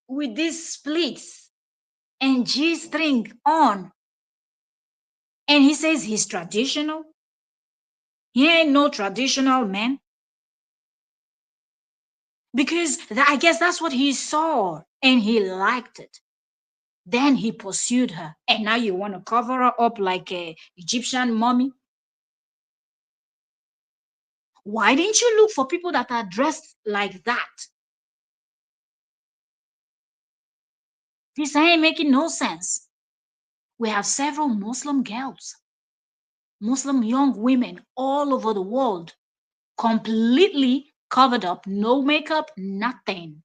with these splits and G-string on, and he says he's traditional. He ain't no traditional man. Because I guess that's what he saw and he liked it. Then he pursued her, and now you want to cover her up like a Egyptian mummy? Why didn't you look for people that are dressed like that? This ain't making no sense. We have several Muslim girls, Muslim young women all over the world, completely covered up, no makeup, nothing.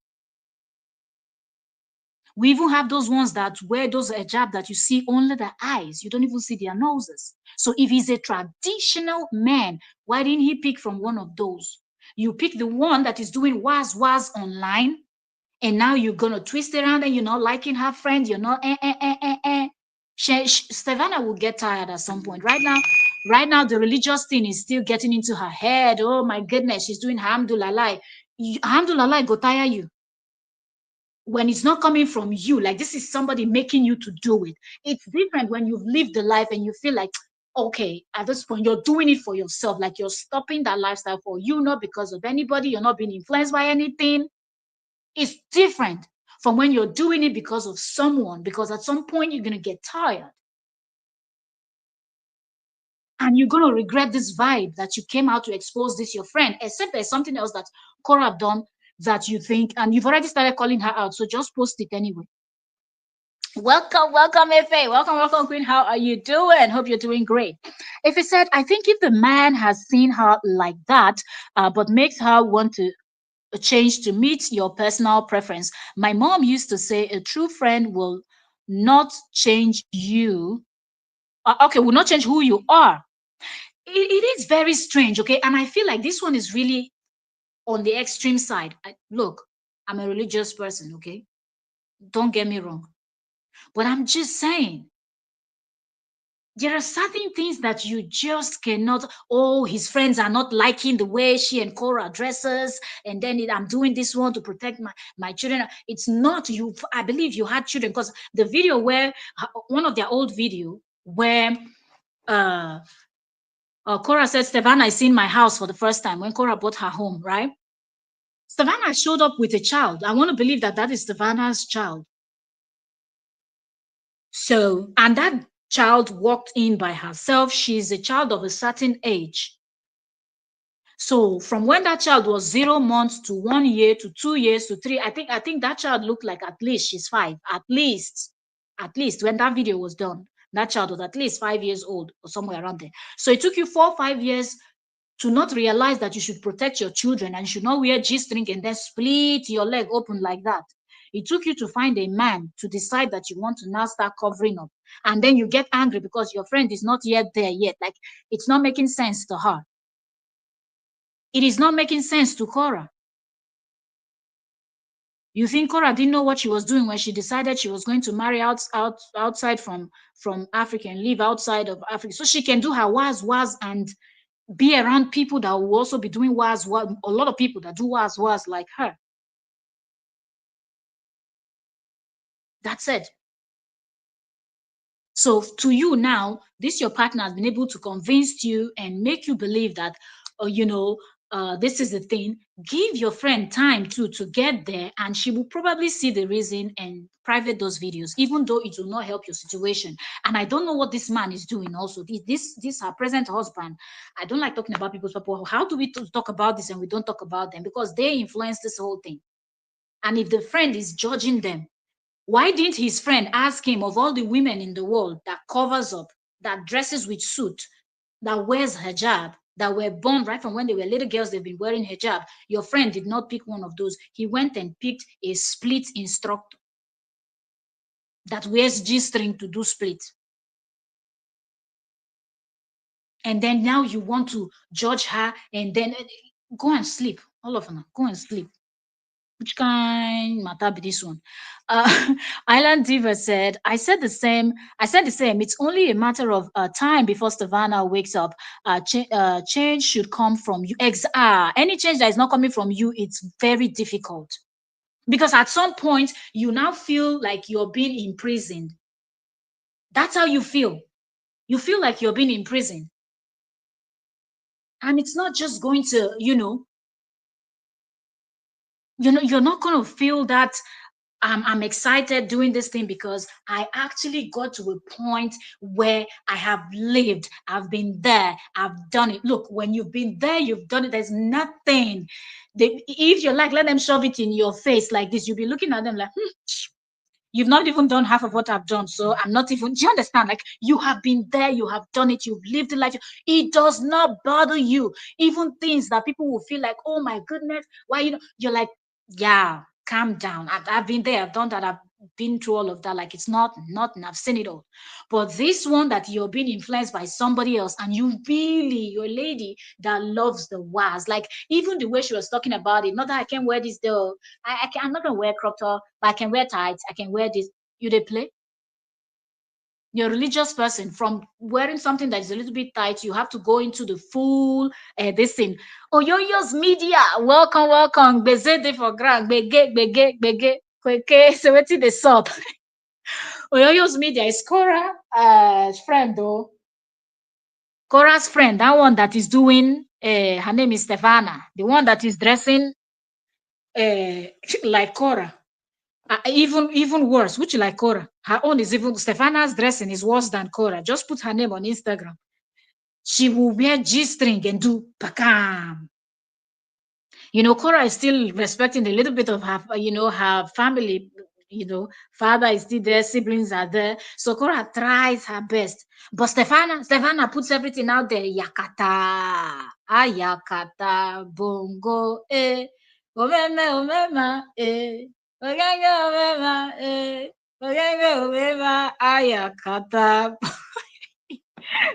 We even have those ones that wear those hijab that you see only their eyes. You don't even see their noses. So if he's a traditional man, why didn't he pick from one of those? You pick the one that is doing was online, and now you're gonna twist around and you're not liking her friend. You're not Stevana will get tired at some point. Right now, the religious thing is still getting into her head. Oh my goodness, she's doing hamdulillah. Hamdulillah go tire you when it's not coming from you, like this is somebody making you to do it. It's different when you've lived the life and you feel like, okay, at this point, you're doing it for yourself. Like you're stopping that lifestyle for you, not because of anybody. You're not being influenced by anything. It's different from when you're doing it because of someone, because at some point, you're going to get tired and you're going to regret this vibe that you came out to expose this your friend, except there's something else that Korra done that you think, and you've already started calling her out. So just post it anyway. Welcome, Ife. Welcome, Queen. How are you doing? Hope you're doing great. Ife said, I think if the man has seen her like that, but makes her want to change to meet your personal preference. My mom used to say a true friend will not change you. Okay, will not change who you are. It is very strange, okay? And I feel like this one is really on the extreme side. Look, I'm a religious person, okay? Don't get me wrong. But I'm just saying, there are certain things that you just cannot. Oh, his friends are not liking the way she and Korra dresses, and then I'm doing this one to protect my children. It's not you. I believe you had children because the video where one of their old video where uh, Korra said, Stefana is in my house for the first time when Korra bought her home, right? Stefana showed up with a child. I want to believe that that is Stefana's child. So, and that child walked in by herself. She's a child of a certain age. So from when that child was 0 months to 1 year to 2 years to three, I think that child looked like at least she's five. At least when that video was done, that child was at least 5 years old or somewhere around there. So it took you 4 or 5 years to not realize that you should protect your children and you should not wear G-string and then split your leg open like that. It took you to find a man to decide that you want to now start covering up. And then you get angry because your friend is not yet there yet. Like it's not making sense to her. It is not making sense to Korra. You think Korra didn't know what she was doing when she decided she was going to marry outside from Africa and live outside of Africa so she can do her was and be around people that will also be doing was a lot of people that do was like her. That's it. So to you now, this your partner has been able to convince you and make you believe that, this is the thing. Give your friend time to get there, and she will probably see the reason and private those videos, even though it will not help your situation. And I don't know what this man is doing. Also, this her present husband. I don't like talking about people's people. How do we talk about this and we don't talk about them, because they influence this whole thing. And if the friend is judging them, why didn't his friend ask him, of all the women in the world that covers up, that dresses with suit, that wears hijab, that were born right from when they were little girls, they've been wearing hijab. Your friend did not pick one of those. He went and picked a split instructor that wears G-string to do split. And then now you want to judge her, and then go and sleep. All of them, go and sleep. Which kind matter be this one? Island Diva said, I said the same. It's only a matter of time before Stevanna wakes up. Change should come from you. Any change that is not coming from you, it's very difficult. Because at some point, you now feel like you're being imprisoned. That's how you feel. You feel like you're being imprisoned. And it's not just going to, you're not going to feel that I'm excited doing this thing, because I actually got to a point where I have lived. I've been there. I've done it. Look, when you've been there, you've done it. There's nothing. If you're like, let them shove it in your face like this, you'll be looking at them like, you've not even done half of what I've done. So I'm not even, do you understand? Like, you have been there, you have done it, you've lived the life. It does not bother you. Even things that people will feel like, oh my goodness, why, you're like, yeah, calm down. I've been there, I've done that, I've been through all of that. Like, it's not nothing, I've seen it all. But this one that you're being influenced by somebody else, and you're a lady that loves the was, like, even the way she was talking about it, not that I can wear this though. I'm not gonna wear crop top, but I can wear tights. I can wear this. You they play. You're a religious person. From wearing something that is a little bit tight, you have to go into the full this thing. Oh, Yoyo's media. Welcome, welcome. Beze de for grand. Bege, bege, bege. Kweke. So what's the sub? Oyoyo's media is Korra friend though. Korra's friend, that one that is doing her name is Stevanna. The one that is dressing uh, like Korra. Even worse, which like Korra. Her own is even Stefana's dressing is worse than Korra. Just put her name on Instagram. She will wear G-string and do pakam. Korra is still respecting a little bit of her, her family. Father is still there, siblings are there. So Korra tries her best. But Stefana puts everything out there. Yakata, ayakata, bongo, omeme, omema, ogenge, omema, ogenge, omema, ayakata.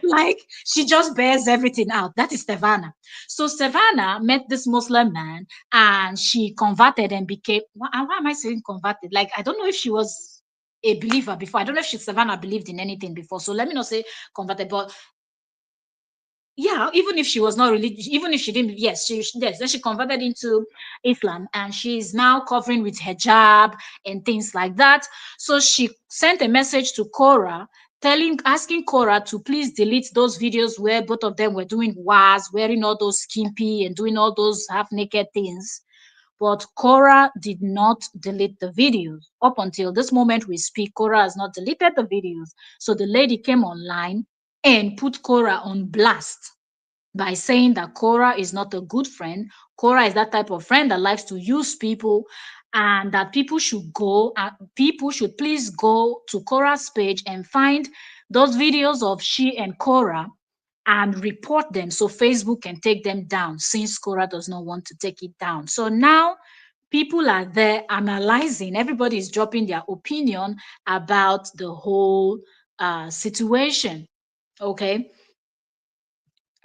Like, she just bears everything out. That is Stefana. So Stefana met this Muslim man, and she converted and became, why am I saying converted? Like, I don't know if she was a believer before. I don't know if Stefana believed in anything before. So let me not say converted, but yeah, even if she was not religious, even if she didn't, yes, yes, then she converted into Islam, and she's now covering with hijab and things like that. So she sent a message to Korra, asking Korra to please delete those videos where both of them were doing was wearing all those skimpy and doing all those half naked things. But Korra did not delete the videos. Up until this moment we speak, Korra has not deleted the videos. So the lady came online and put Korra on blast by saying that Korra is not a good friend. Korra is that type of friend that likes to use people, and that people should please go to Korra's page and find those videos of she and Korra and report them so Facebook can take them down, since Korra does not want to take it down. So now people are there analyzing, everybody is dropping their opinion about the whole situation. Okay.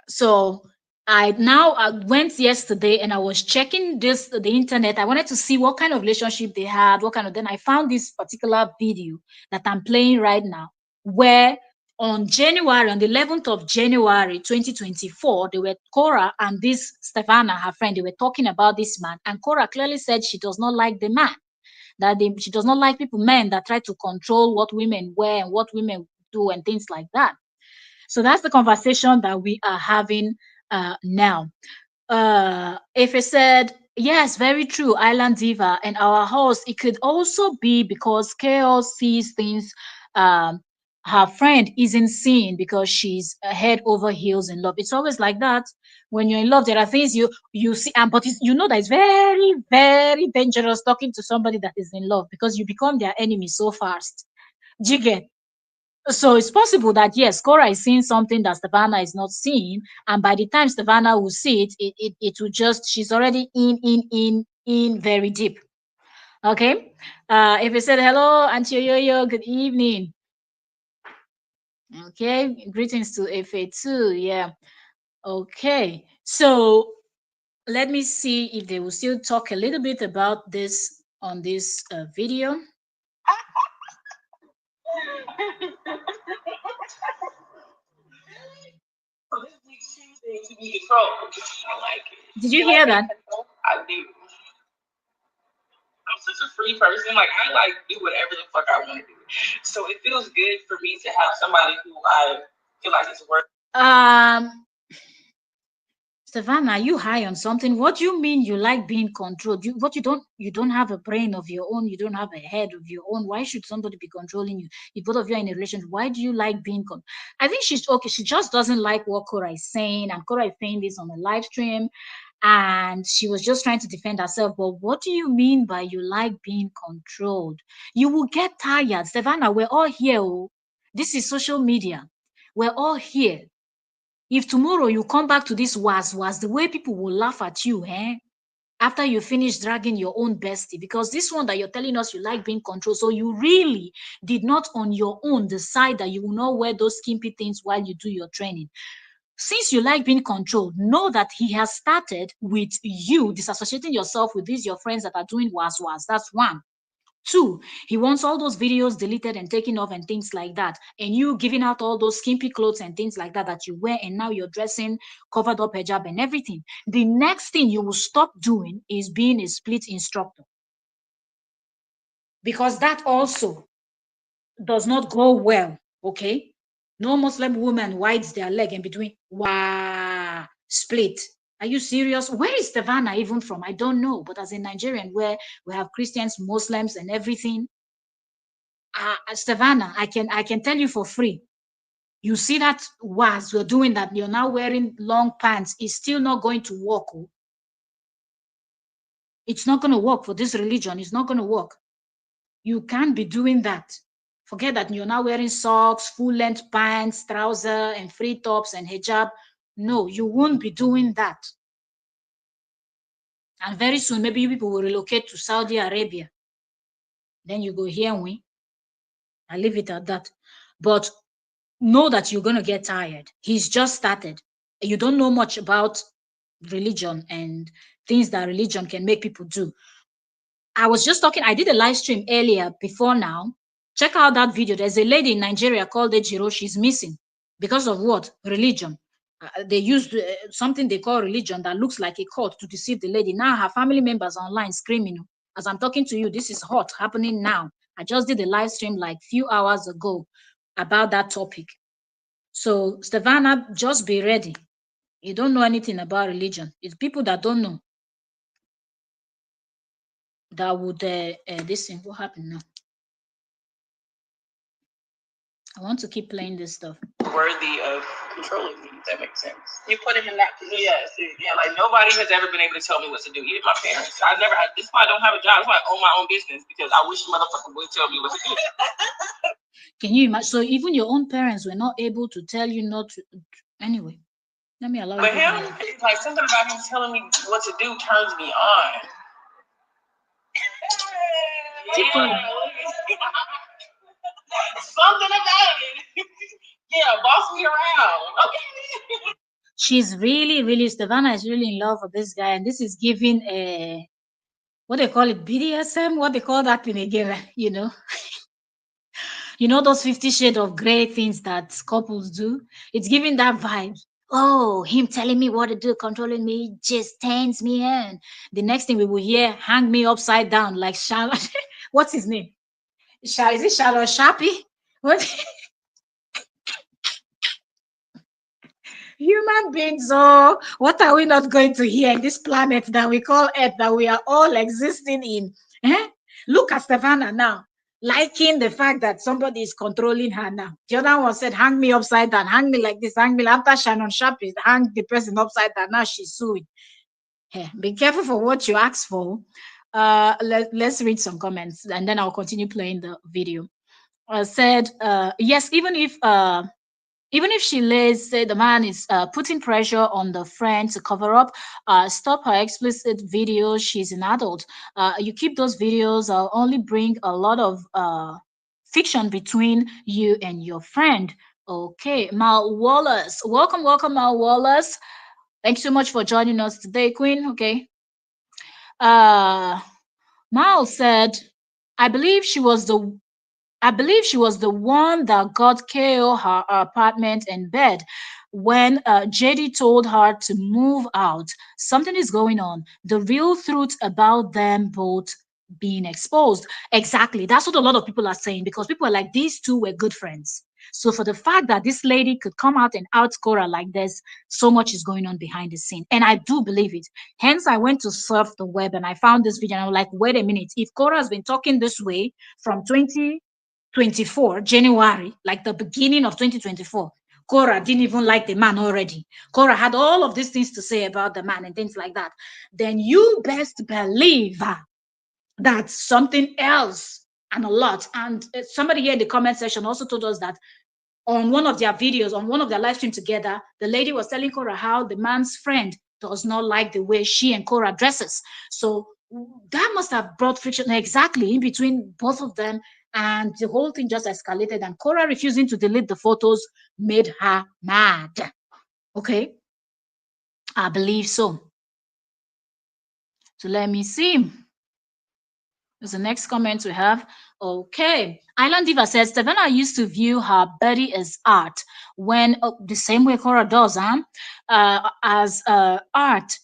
So I went yesterday and I was checking the internet. I wanted to see what kind of relationship they had, what kind of, then I found this particular video that I'm playing right now, where on the 11th of January 2024, they were Korra and this Stefana, her friend, they were talking about this man, and Korra clearly said she does not like the man, she does not like men that try to control what women wear and what women do and things like that. So that's the conversation that we are having now. If it said, yes, very true, Island Diva and our host, it could also be because Chaos sees things um, her friend isn't seeing because she's head over heels in love. It's always like that. When you're in love, there are things you see, and but you know that it's very, very dangerous talking to somebody that is in love because you become their enemy so fast. Do you get? So it's possible that yes, Korra is seeing something that Stevanna is not seeing, and by the time Stevanna will see it, it will just she's already in very deep. Okay. If you said hello, Auntie Yo, good evening. Okay, greetings to Ife too. Yeah. Okay. So let me see if they will still talk a little bit about this on this video. So this week Tuesday to be controlled. I like it. Did you hear that? I do. I'm such a free person. Like I like do whatever the fuck I want to do. So it feels good for me to have somebody who I feel like is worth. Savannah, are you high on something? What do you mean you like being controlled? You don't have a brain of your own, you don't have a head of your own. Why should somebody be controlling you? If both of you are in a relationship, why do you like being I think she's okay. She just doesn't like what Korra is saying, and Korra is saying this on the live stream, and she was just trying to defend herself. But what do you mean by you like being controlled? You will get tired. Savannah, we're all here. Oh. This is social media. We're all here. If tomorrow you come back to this was the way people will laugh at you, after you finish dragging your own bestie, because this one that you're telling us you like being controlled, so you really did not on your own decide that you will not wear those skimpy things while you do your training. Since you like being controlled, know that he has started with you disassociating yourself with these your friends that are doing was. That's one. Two, he wants all those videos deleted and taken off and things like that. And you giving out all those skimpy clothes and things like that that you wear, and now you're dressing covered up hijab and everything. The next thing you will stop doing is being a split instructor. Because that also does not go well, okay? No Muslim woman wides their leg in between. Wow, split. Are you serious? Where is Savannah even from? I don't know. But as a Nigerian, where we have Christians, Muslims, and everything, Savannah, I can tell you for free. You see that was you're doing that, you're now wearing long pants, it's still not going to work. Oh. It's not going to work for this religion. It's not going to work. You can't be doing that. Forget that you're now wearing socks, full length pants, trouser, and free tops and hijab. No, you won't be doing that. And very soon, maybe people will relocate to Saudi Arabia. Then you go here and we. I leave it at that. But know that you're going to get tired. He's just started. You don't know much about religion and things that religion can make people do. I was just talking, I did a live stream earlier before now. Check out that video. There's a lady in Nigeria called Ejiro. She's missing because of what? Religion. They used something they call religion that looks like a cult to deceive the lady. Now her family members are online screaming. As I'm talking to you, this is hot happening now. I just did a live stream like few hours ago about that topic. So, Stefana, just be ready. You don't know anything about religion. It's people that don't know that would this thing. What happened now? I want to keep playing this stuff. Worthy of controlling me, if that makes sense. You put him in that position. Yes, yeah. Like nobody has ever been able to tell me what to do. Even my parents. I never had. This is why I don't have a job. That's why I own my own business because I wish motherfucker would tell me what to do. Can you imagine? So even your own parents were not able to tell you not to. Anyway, let me allow you. But him, like something about him telling me what to do turns me on. Yeah. Something about it. Yeah, boss me around. Okay. She's really, Stefana is really in love with this guy, and this is giving a what they call it, BDSM, what they call that thing again, you know. You know those 50 shades of gray things that couples do? It's giving that vibe. Oh, him telling me what to do, controlling me, just turns me in. The next thing we will hear, hang me upside down like Charlotte. What's his name? Is it Charlotte Sharpie? What? Human beings, oh, what are we not going to hear in this planet that we call Earth, that we are all existing in? Eh? Look at Stefana now, liking the fact that somebody is controlling her now. The other one said, hang me upside down, hang me like this, hang me. After Shannon Sharp is hang the person upside down, now she's suing. Hey, be careful for what you ask for. Let's read some comments and then I'll continue playing the video. Said, yes, even if she lays, say the man is putting pressure on the friend to cover up, stop her explicit videos. She's an adult. You keep those videos, only bring a lot of fiction between you and your friend. Okay, Mal Wallace. Welcome, welcome, Mal Wallace. Thanks so much for joining us today, Queen. Okay. Uh, Mal said, I believe she was the I believe she was the one that got KO her apartment and bed when JD told her to move out. Something is going on. The real truth about them both being exposed. Exactly. That's what a lot of people are saying because people are like, these two were good friends. So for the fact that this lady could come out and outscore her like this, so much is going on behind the scene. And I do believe it. Hence, I went to surf the web and I found this video and I was like, wait a minute. If Korra has been talking this way from 2024 January, like the beginning of 2024, Korra didn't even like the man already. Korra had all of these things to say about the man and things like that. Then you best believe that something else and a lot. And somebody here in the comment section also told us that on one of their videos, on one of their live stream together, the lady was telling Korra how the man's friend does not like the way she and Korra dresses. So that must have brought friction exactly in between both of them. And the whole thing just escalated. And Korra refusing to delete the photos made her mad. Okay, I believe so. So let me see. There's the next comment we have. Okay. Island Diva says Stevanna used to view her body as art when the same way Cora does, huh? As art.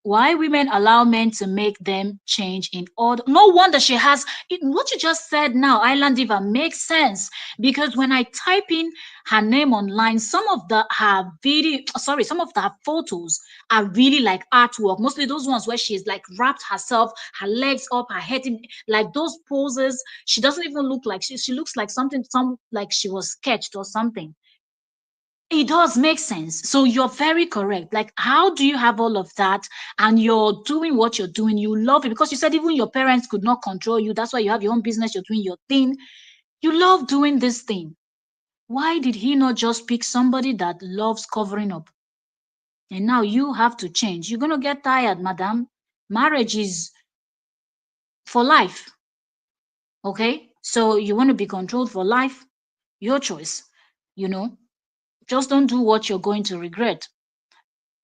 Why women allow men to make them change in order? No wonder she has what you just said now, Island Diva, makes sense because when I type in her name online, some of the her video, sorry, some of the photos are really like artwork. Mostly those ones where she's like wrapped herself, her legs up, her head in, like those poses. She doesn't even look like she looks like something, some like she was sketched or something. It does make sense. So you're very correct. Like, how do you have all of that and you're doing what you're doing? You love it because you said even your parents could not control you. That's why you have your own business, you're doing your thing. You love doing this thing. Why did he not just pick somebody that loves covering up? And now you have to change. You're going to get tired, madam. Marriage is for life. Okay? So you want to be controlled for life? Your choice. You know, just don't do what you're going to regret.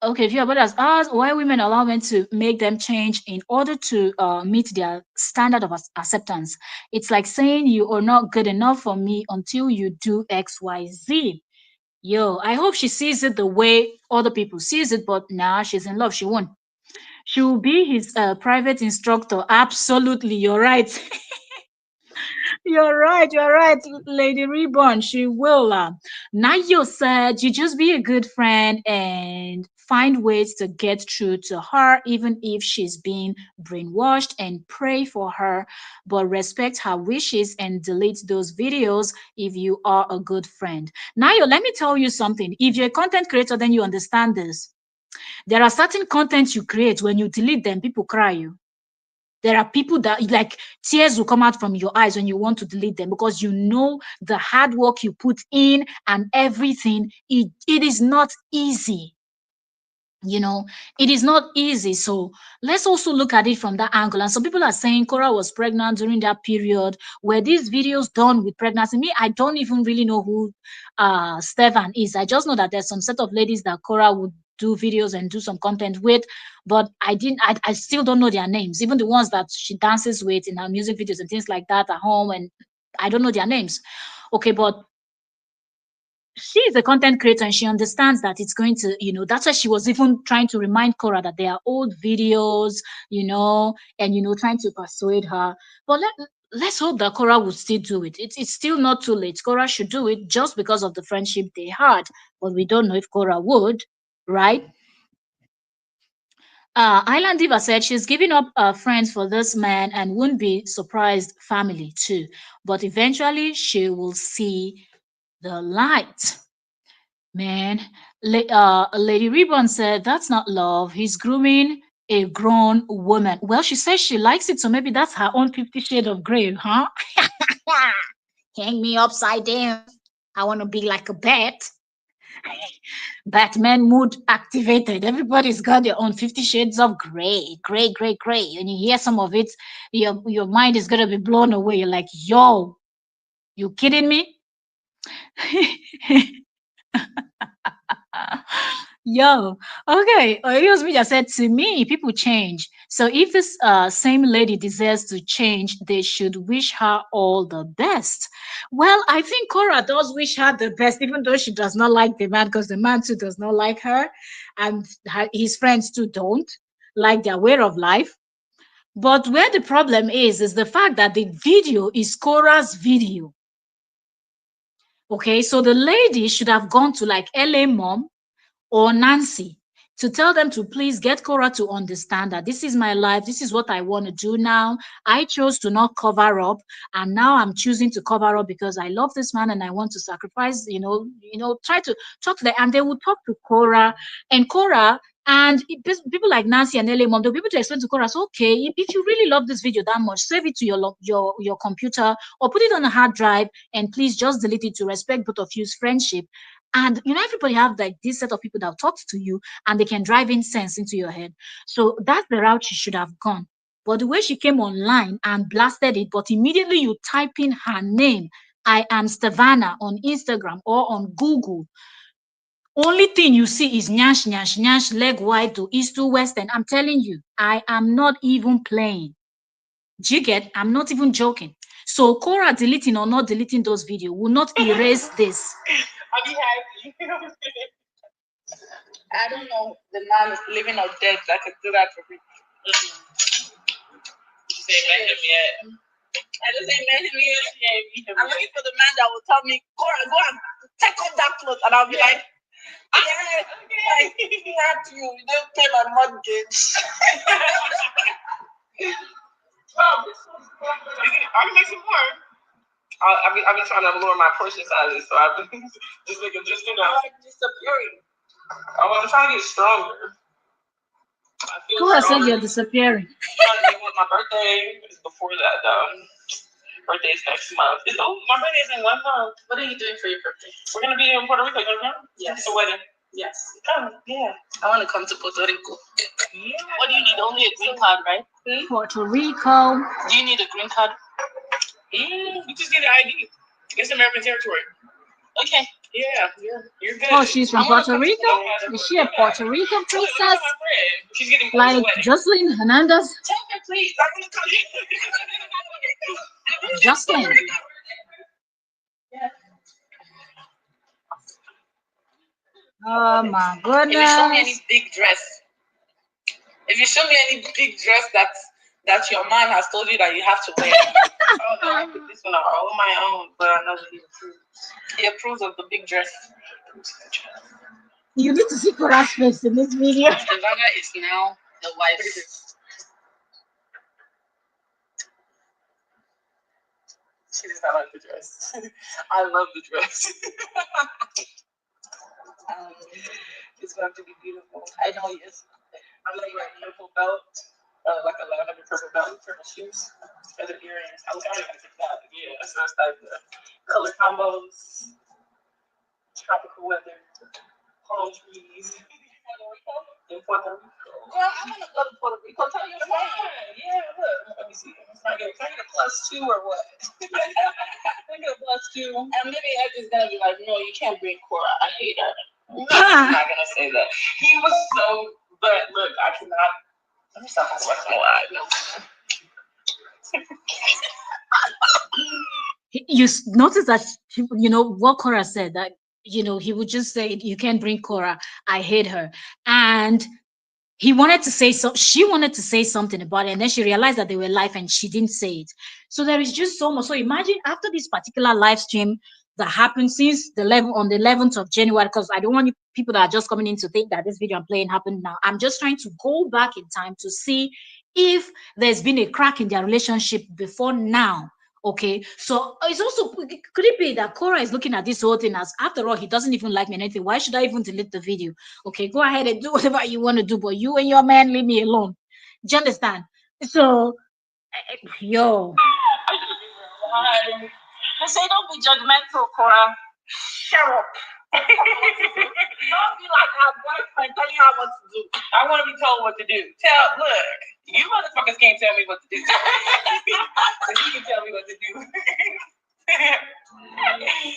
Okay, if your brothers ask why women allow men to make them change in order to meet their standard of acceptance, it's like saying you are not good enough for me until you do X, Y, Z. Yo, I hope she sees it the way other people sees it, but nah, she's in love. She won't. She will be his private instructor. Absolutely, you're right. You're right, Lady Reborn. She will. Nayo said, you just be a good friend and find ways to get through to her, even if she's being brainwashed, and pray for her, but respect her wishes and delete those videos if you are a good friend. Nayo, let me tell you something. If you're a content creator, then you understand this. There are certain contents you create, when you delete them, people cry you. There are people that like tears will come out from your eyes when you want to delete them because you know the hard work you put in and everything. It is not easy. You know, it is not easy. So let's also look at it from that angle. And some people are saying Cora was pregnant during that period. Were these videos done with pregnancy? Me, I don't even really know who Stefan is. I just know that there's some set of ladies that Cora would do videos and do some content with, but I still don't know their names. Even the ones that she dances with in her music videos and things like that at home, and I don't know their names. Okay, but she is a content creator and she understands that it's going to, that's why she was even trying to remind Cora that they are old videos, and, trying to persuade her. But let's hope that Korra would still do it. It's still not too late. Korra should do it just because of the friendship they had, but we don't know if Korra would, right? Island Diva said she's giving up friends for this man and wouldn't be surprised family too. But eventually she will see the light. Man, Lady Reborn said that's not love. He's grooming a grown woman. Well, she says she likes it, so maybe that's her own 50 shade of grey, huh? Hang me upside down. I want to be like a bat. Batman mood activated. Everybody's got their own 50 shades of gray, gray, gray, gray. And you hear some of it, your mind is gonna be blown away. You're like, yo, you kidding me? Yo, okay. Oyosmija said to me, people change. So if this same lady deserves to change, they should wish her all the best. Well, I think Korra does wish her the best, even though she does not like the man, because the man too does not like her, and his friends too don't like their way of life. But where the problem is the fact that the video is Korra's video. Okay, so the lady should have gone to like LA Mom or Nancy to tell them to please get Korra to understand that this is my life, this is what I want to do now. I chose to not cover up, and now I'm choosing to cover up because I love this man and I want to sacrifice. Try to talk to them, and they will talk to Korra, and Korra. And people like Nancy and Ellie Mom, they'll be able to explain to Korra, so, okay, if you really love this video that much, save it to your computer or put it on a hard drive, and please just delete it to respect both of you's friendship. And everybody have like this set of people that talk to you and they can drive in sense into your head. So that's the route she should have gone. But the way she came online and blasted it, but immediately you type in her name, I am Stevanna on Instagram or on Google. Only thing you see is nyash, nyash, nyash, leg wide to east to west. And I'm telling you, I am not even playing. Do you get? I'm not even joking. So Korra deleting or not deleting those videos will not erase this. I'll be happy. I don't know the man is living or dead that could do that for me. You say met him yet? I just say met him yet. I'm looking for the man that will tell me, Korra, go and take off that clothes, and I'll be like, yes, okay. Not you. You don't pay my mortgage. I can make some more. I've been trying to lower my portion sizes, so I've been just making just enough. I like disappearing. I'm trying to get stronger. Who has said you're disappearing? My birthday is before that, though. Birthday is next month. My birthday is in 1 month. What are you doing for your birthday? We're gonna be in Puerto Rico. You gonna come? Yes. It's a wedding. Yes. Oh, yeah. I want to come to Puerto Rico. Yeah. What do you need? Only a green card, right? Puerto Rico. Do you need a green card? You just need an ID. It's American territory. Okay. Yeah, you're good. Oh, she's from Puerto Rico? Is she a Puerto Rico princess? She's getting like Jocelyn Hernandez? Tell her, please. I'm going to come here. Jocelyn. Oh my goodness. If you show me any big dress, that your man has told you that you have to wear. Oh no, I put this one all on my own, but I know that he approves. He approves of the big dress. You need to see Korra's face in this video. Stevanna is now the wife. She does not like the dress. I love the dress. It's going to be beautiful. I know it is. I'm like wearing a purple belt, like a lavender purple belt, purple shoes, feather earrings. I was already going to take that. Yeah, so it's like the color combos, tropical weather, palm trees. In Puerto Rico. Girl, I'm gonna go to Puerto Rico. Tell your friend. Yeah, look. Let me see. Can I get a +2 or what? Can I get a +2? And maybe Ed is gonna be like, no, you can't bring Korra. I hate her. No, I'm not gonna say that. He was so. But look, I cannot. Let me stop this once in a while. No. You notice that what Korra said, that he would just say, you can't bring Korra, I hate her. And He wanted to say so, she wanted to say something about it, and then she realized that they were live and she didn't say it. So there is just so much. So imagine after this particular live stream that happened since the 11th of January, because I don't want people that are just coming in to think that this video I'm playing happened now. I'm just trying to go back in time to see if there's been a crack in their relationship before now. Okay, so it's also creepy that Korra is looking at this whole thing as, after all, he doesn't even like me and anything. Why should I even delete the video? Okay, go ahead and do whatever you want to do, but you and your man leave me alone. Do you understand? So, yo, I say don't be judgmental, Korra. Shut up. Don't be like our boyfriend telling you what to do. I want to be told what to do. Look, you motherfuckers can't tell me what to do. So you can tell me what to do.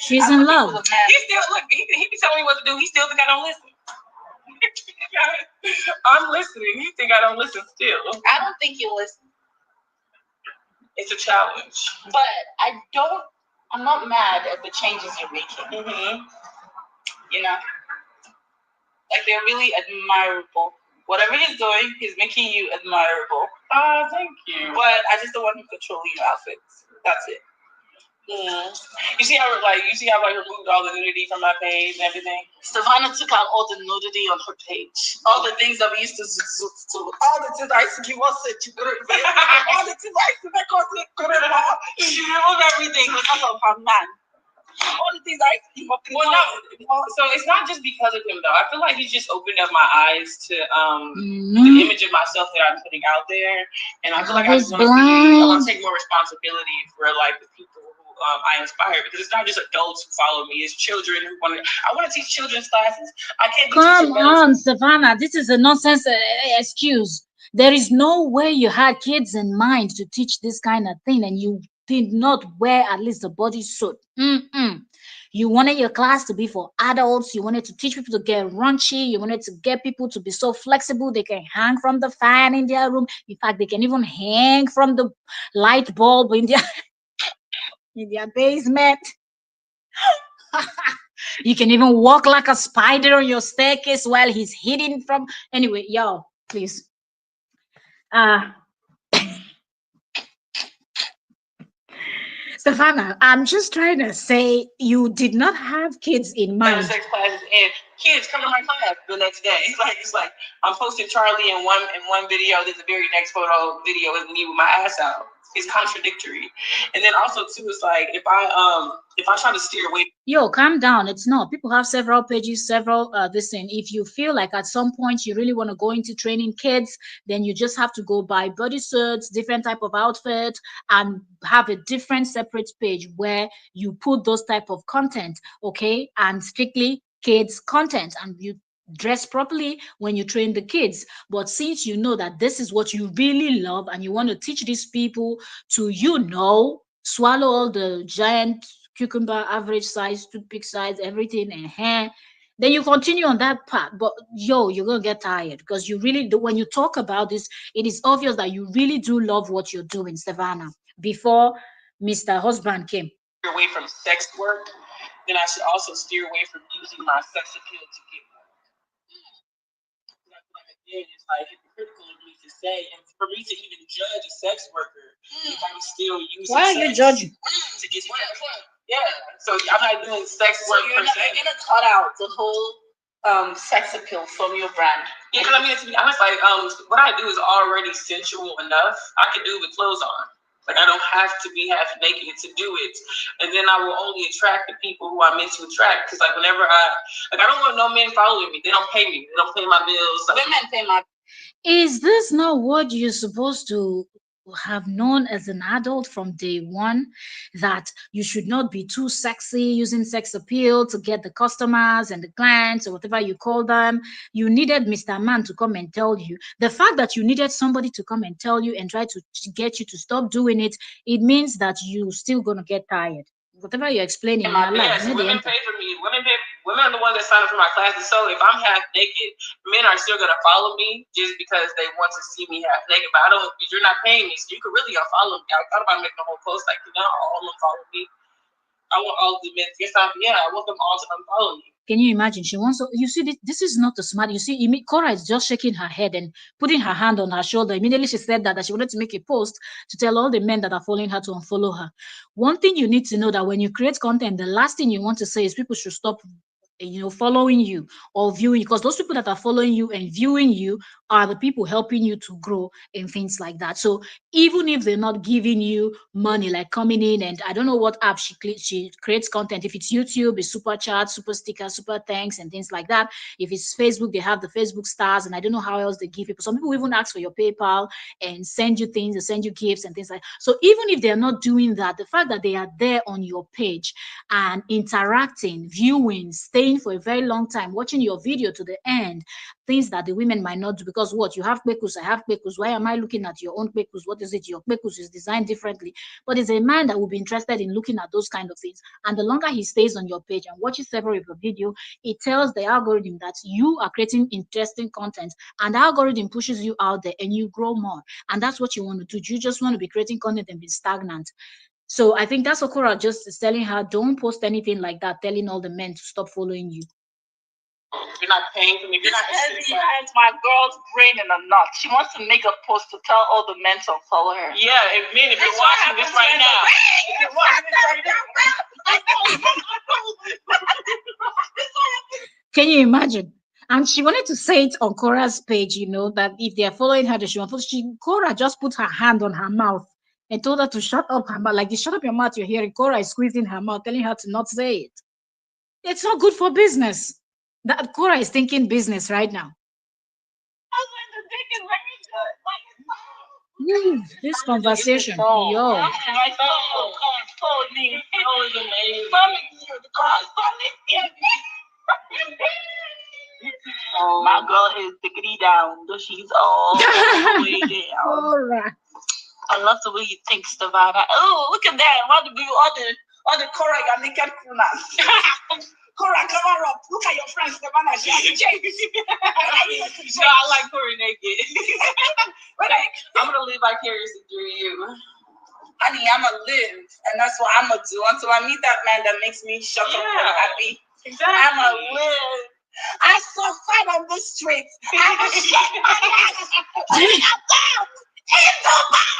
she's in love. He still look. He be telling me what to do. He still think I don't listen. I'm listening. You think I don't listen still? I don't think you listen. It's a challenge. But I'm not mad at the changes you're making. Mm-hmm. You know? Like, they're really admirable. Whatever he's doing, he's making you admirable. Thank you. But I just don't want him controlling your outfits. That's it. Mm. You see how I removed all the nudity from my page and everything? Stevanna took out all the nudity on her page. All the things that we used to do. All the things I used to give us it. All the things I used to make us it. She removed everything because of her man. All the things I used to give up. Well, no. So it's not just because of him, though. I feel like he's just opened up my eyes to the image of myself that I'm putting out there. And I feel like I want to take more responsibility for, like, the people I inspire, because it's not just adults who follow me, it's children who I want to teach children's classes. I can't be Come on, Stevanna, this is a nonsense excuse. There is no way you had kids in mind to teach this kind of thing, and you did not wear at least a bodysuit. You wanted your class to be for adults. You wanted to teach people to get raunchy. You wanted to get people to be so flexible they can hang from the fan in their room. In fact, they can even hang from the light bulb in their basement. You can even walk like a spider on your staircase while he's hidden from. Anyway, yo, please. Stevanna, I'm just trying to say you did not have kids in mind. Sex classes and kids come to my class the next day. It's like I'm posting Charlie in one video. There's a very next video is me with my ass out. It's contradictory. And then also too, it's like if I try to steer away. Yo, calm down. It's not. People have several pages, several this thing. If you feel like at some point you really want to go into training kids, then you just have to go buy bodysuits, different type of outfit, and have a different separate page where you put those type of content, okay, and strictly kids content, and you dress properly when you train the kids. But since you know that this is what you really love and you want to teach these people to, swallow all the giant cucumber average size, toothpick size, everything, and hair, then you continue on that path. But yo, you're gonna get tired because you really do. When you talk about this, it is obvious that you really do love what you're doing, Stevanna, before Mr. Husband came. Away from sex work, then I should also steer away from using my sex appeal to get again, it's like hypocritical of me to say, and for me to even judge a sex worker if I'm still using. Why are you judging? To get yeah, so I'm not doing sex work per se. You're gonna cut out the whole sex appeal from your brand. Yeah, because I mean, to be honest, like what I do is already sensual enough. I can do with clothes on. Like, I don't have to be half naked to do it. And then I will only attract the people who I'm meant to attract. Because, like, whenever I don't want no men following me. They don't pay me. They don't pay my bills. Like, women pay my. Is this not what you're supposed to have known as an adult from day one, that you should not be too sexy using sex appeal to get the customers and the clients or whatever you call them? You needed Mr. Man to come and tell you. The fact that you needed somebody to come and tell you and try to get you to stop doing it, it means that you still gonna get tired. Whatever you're explaining in your life, women pay for me. Women are the ones that sign up for my classes. So if I'm half naked, men are still gonna follow me just because they want to see me half naked. But you're not paying me, so you could really unfollow me. I thought about making a whole post like, all of them follow me. I want all of the men. I want them all to unfollow me. Can you imagine? She wants to, you see, this is not a smart. You see, Korra is just shaking her head and putting her hand on her shoulder. Immediately she said that she wanted to make a post to tell all the men that are following her to unfollow her. One thing you need to know, that when you create content, the last thing you want to say is people should stop, following you or viewing you, because those people that are following you and viewing you are the people helping you to grow and things like that. So even if they're not giving you money, like coming in, and I don't know what app she creates content. If it's YouTube, it's super chat, super sticker, super thanks, and things like that. If it's Facebook, they have the Facebook stars, and I don't know how else they give people. Some people even ask for your PayPal and send you things, they send you gifts and things like that. So even if they're not doing that, the fact that they are there on your page and interacting, viewing, staying for a very long time, watching your video to the end, things that the women might not do, because what, you have kpekus, I have kpekus, why am I looking at your own kpekus? What is it? Your kpekus is designed differently. But it's a man that will be interested in looking at those kind of things, and the longer he stays on your page and watches several of your video, it tells the algorithm that you are creating interesting content, and the algorithm pushes you out there and you grow more. And that's what you want to do. You just want to be creating content and be stagnant. So I think that's what Korra just is telling her, don't post anything like that, telling all the men to stop following you. You're not paying for me. You're not Hezzy has my girl's brain in a knot. She wants to make a post to tell all the men to follow her. Yeah, if you're watching this right now. If you're watching this right now. Can you imagine? And she wanted to say it on Korra's page, that if they are following her, they should unfollow. Korra just put her hand on her mouth and told her to shut up her mouth. Like, shut up your mouth, you're hearing. Korra is squeezing her mouth, telling her to not say it. It's not good for business. That Korra is thinking business right now. This conversation, yo. My phone told me. It was amazing. My girl is diggity down, though she's all the way down. Korra. I love the way you think, Stevanna. Oh, look at that! All the Korra, your naked crooners. Korra, cover up. Look at your friend Stevanna. She has changed. No, I like Korra naked. I'm gonna live vicariously through you. Honey, I'ma live, and that's what I'ma do until I meet that man that makes me shut up and happy. Exactly. I'ma live. I suffered on the streets. I'ma shut my ass. Put it up down in Dubai.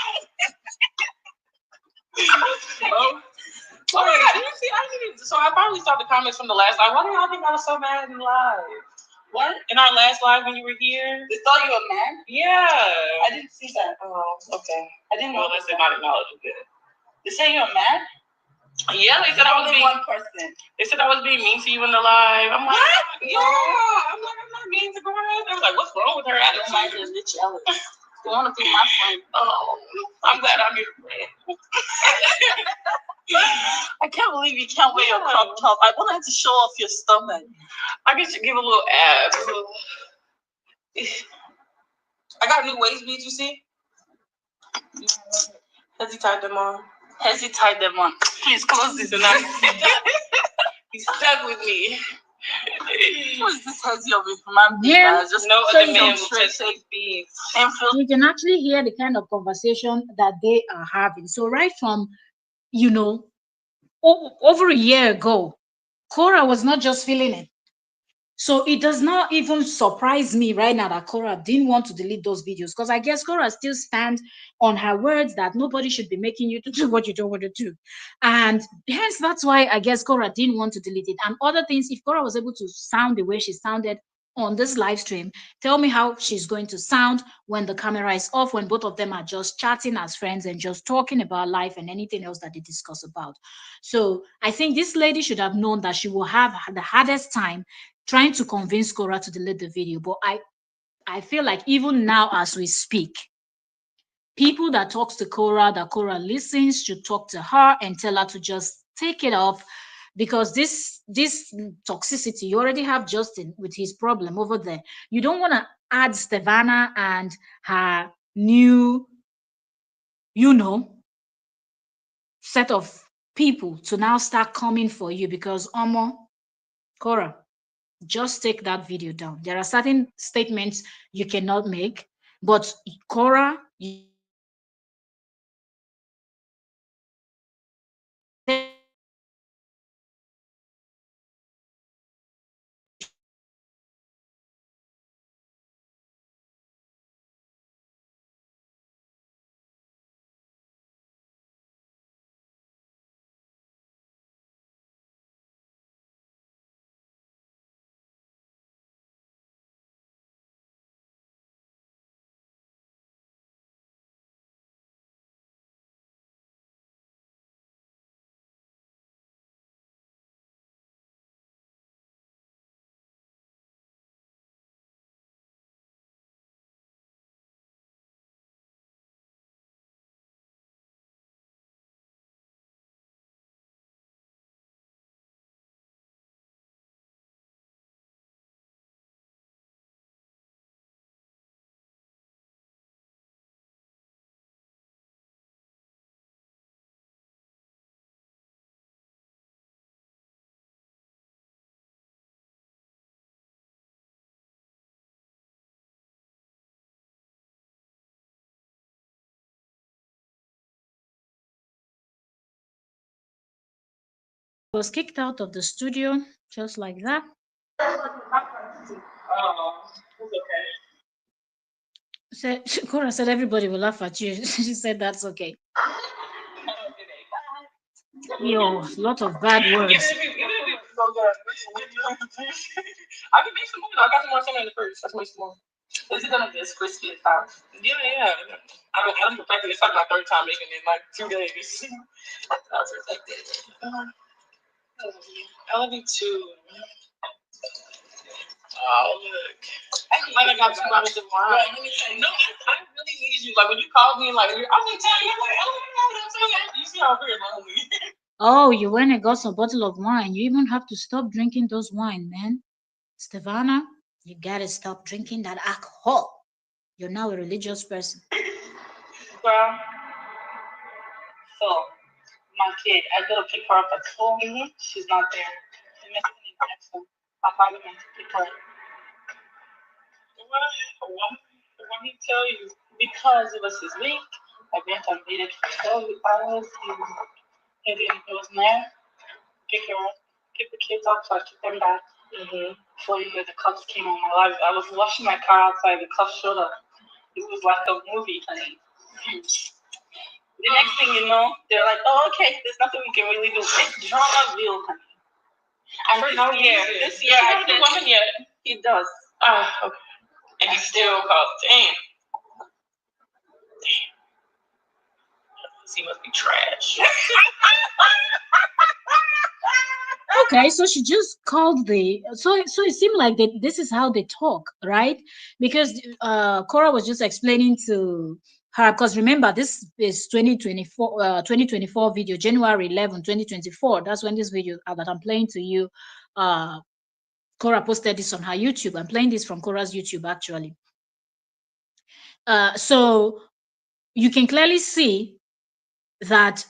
Oh my God! Did you see? So I finally saw the comments from the last live. Why do y'all think I was so mad in live? What? In our last live when you were here? They thought you were a man? Yeah. I didn't see that. Oh, okay. I didn't know. Well, let's not acknowledge it. They say you're a man? Yeah, they said I was being one person. They said I was being mean to you in the live. I'm like, what? Yeah. I'm not mean to Korra. They was like, what's wrong with her attitude? I'm just jealous. They want to be my friend. Oh, I'm glad I'm your friend. I can't believe you can't wear your crop top. I wanted to show off your stomach. I guess you give a little abs. I got new waist beads, you see? Has he tied them on? Please close this and he's stuck with me. Who is this Hezzy of it? Yeah. Just no other man will touch beads. You can actually hear the kind of conversation that they are having. So right from, over a year ago, Korra was not just feeling it. So it does not even surprise me right now that Korra didn't want to delete those videos, because I guess Korra still stands on her words that nobody should be making you to do what you don't want to do. And hence, that's why I guess Korra didn't want to delete it. And other things, if Korra was able to sound the way she sounded on this live stream, tell me how she's going to sound when the camera is off, when both of them are just chatting as friends and just talking about life and anything else that they discuss about. So I think this lady should have known that she will have the hardest time trying to convince Korra to delete the video. But I feel like even now as we speak, people that talks to Korra, that Korra listens, should talk to her and tell her to just take it off, because this toxicity, you already have Justin with his problem over there. You don't want to add Stevanna and her new, set of people to now start coming for you, because Korra, just take that video down. There are certain statements you cannot make, but Korra, you have to take that video down. Was kicked out of the studio just like that. Oh, it's okay. Said Cora said everybody will laugh at you. She said that's okay. Yo, lot of bad words. I can make some more. I got some more salmon in the fridge. Let's make some more. Is it gonna be as crispy as how? Yeah, yeah. I'm perfecting this like my third time making it in like 2 days. I was perfected. I love you too. Oh look. I got 2 bottles of wine. Right, let me tell you. No, I really needed you. Like when you called me and like I'm gonna tell you, I'm like, oh my god, I'm telling you, you see how we're lonely. Oh, you went and got some bottle of wine. You even have to stop drinking those wine, man. Stevanna, you gotta stop drinking that alcohol. You're now a religious person. Well, so my kid, I gotta pick her up at school. She's not there. She's missing in action. My father went to pick her up. Why he tell you? Because it was his week. I went and waited for 12 hours. He was there. Pick her up. Pick the kids up so I took them back. Before you know, the cops came on my life. I was washing my car outside. The cops showed up. It was like a movie, honey. The next thing you know, they're like, "Oh, okay, there's nothing we can really do. It's Dramaville, honey." And this year, I said, woman yet. He does. Okay. And he still calls. Damn. He must be trash. Okay, so she just called the so it seemed like this is how they talk, right? Because Cora was just explaining to her, because remember this is 2024 video, January 11, 2024. That's when this video that I'm playing to you, Cora posted this on her YouTube. I'm playing this from Cora's YouTube actually. So you can clearly see that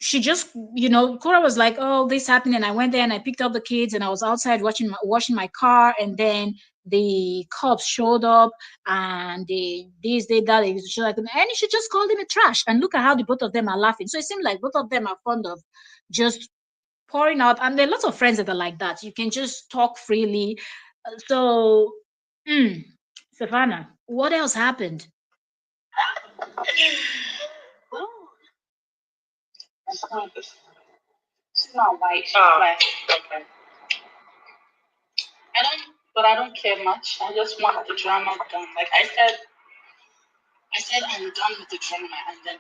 she just, Cora was like, "Oh, this happened," and I went there and I picked up the kids and I was outside washing my car, and then the cops showed up and they that they showed like, and she just called him a trash. And look at how the both of them are laughing. So it seemed like both of them are fond of just pouring out, and there are lots of friends that are like that. You can just talk freely. So, Savannah, what else happened? She's not white. She's black. Okay. But I don't care much. I just want the drama done. Like I said I'm done with the drama, and then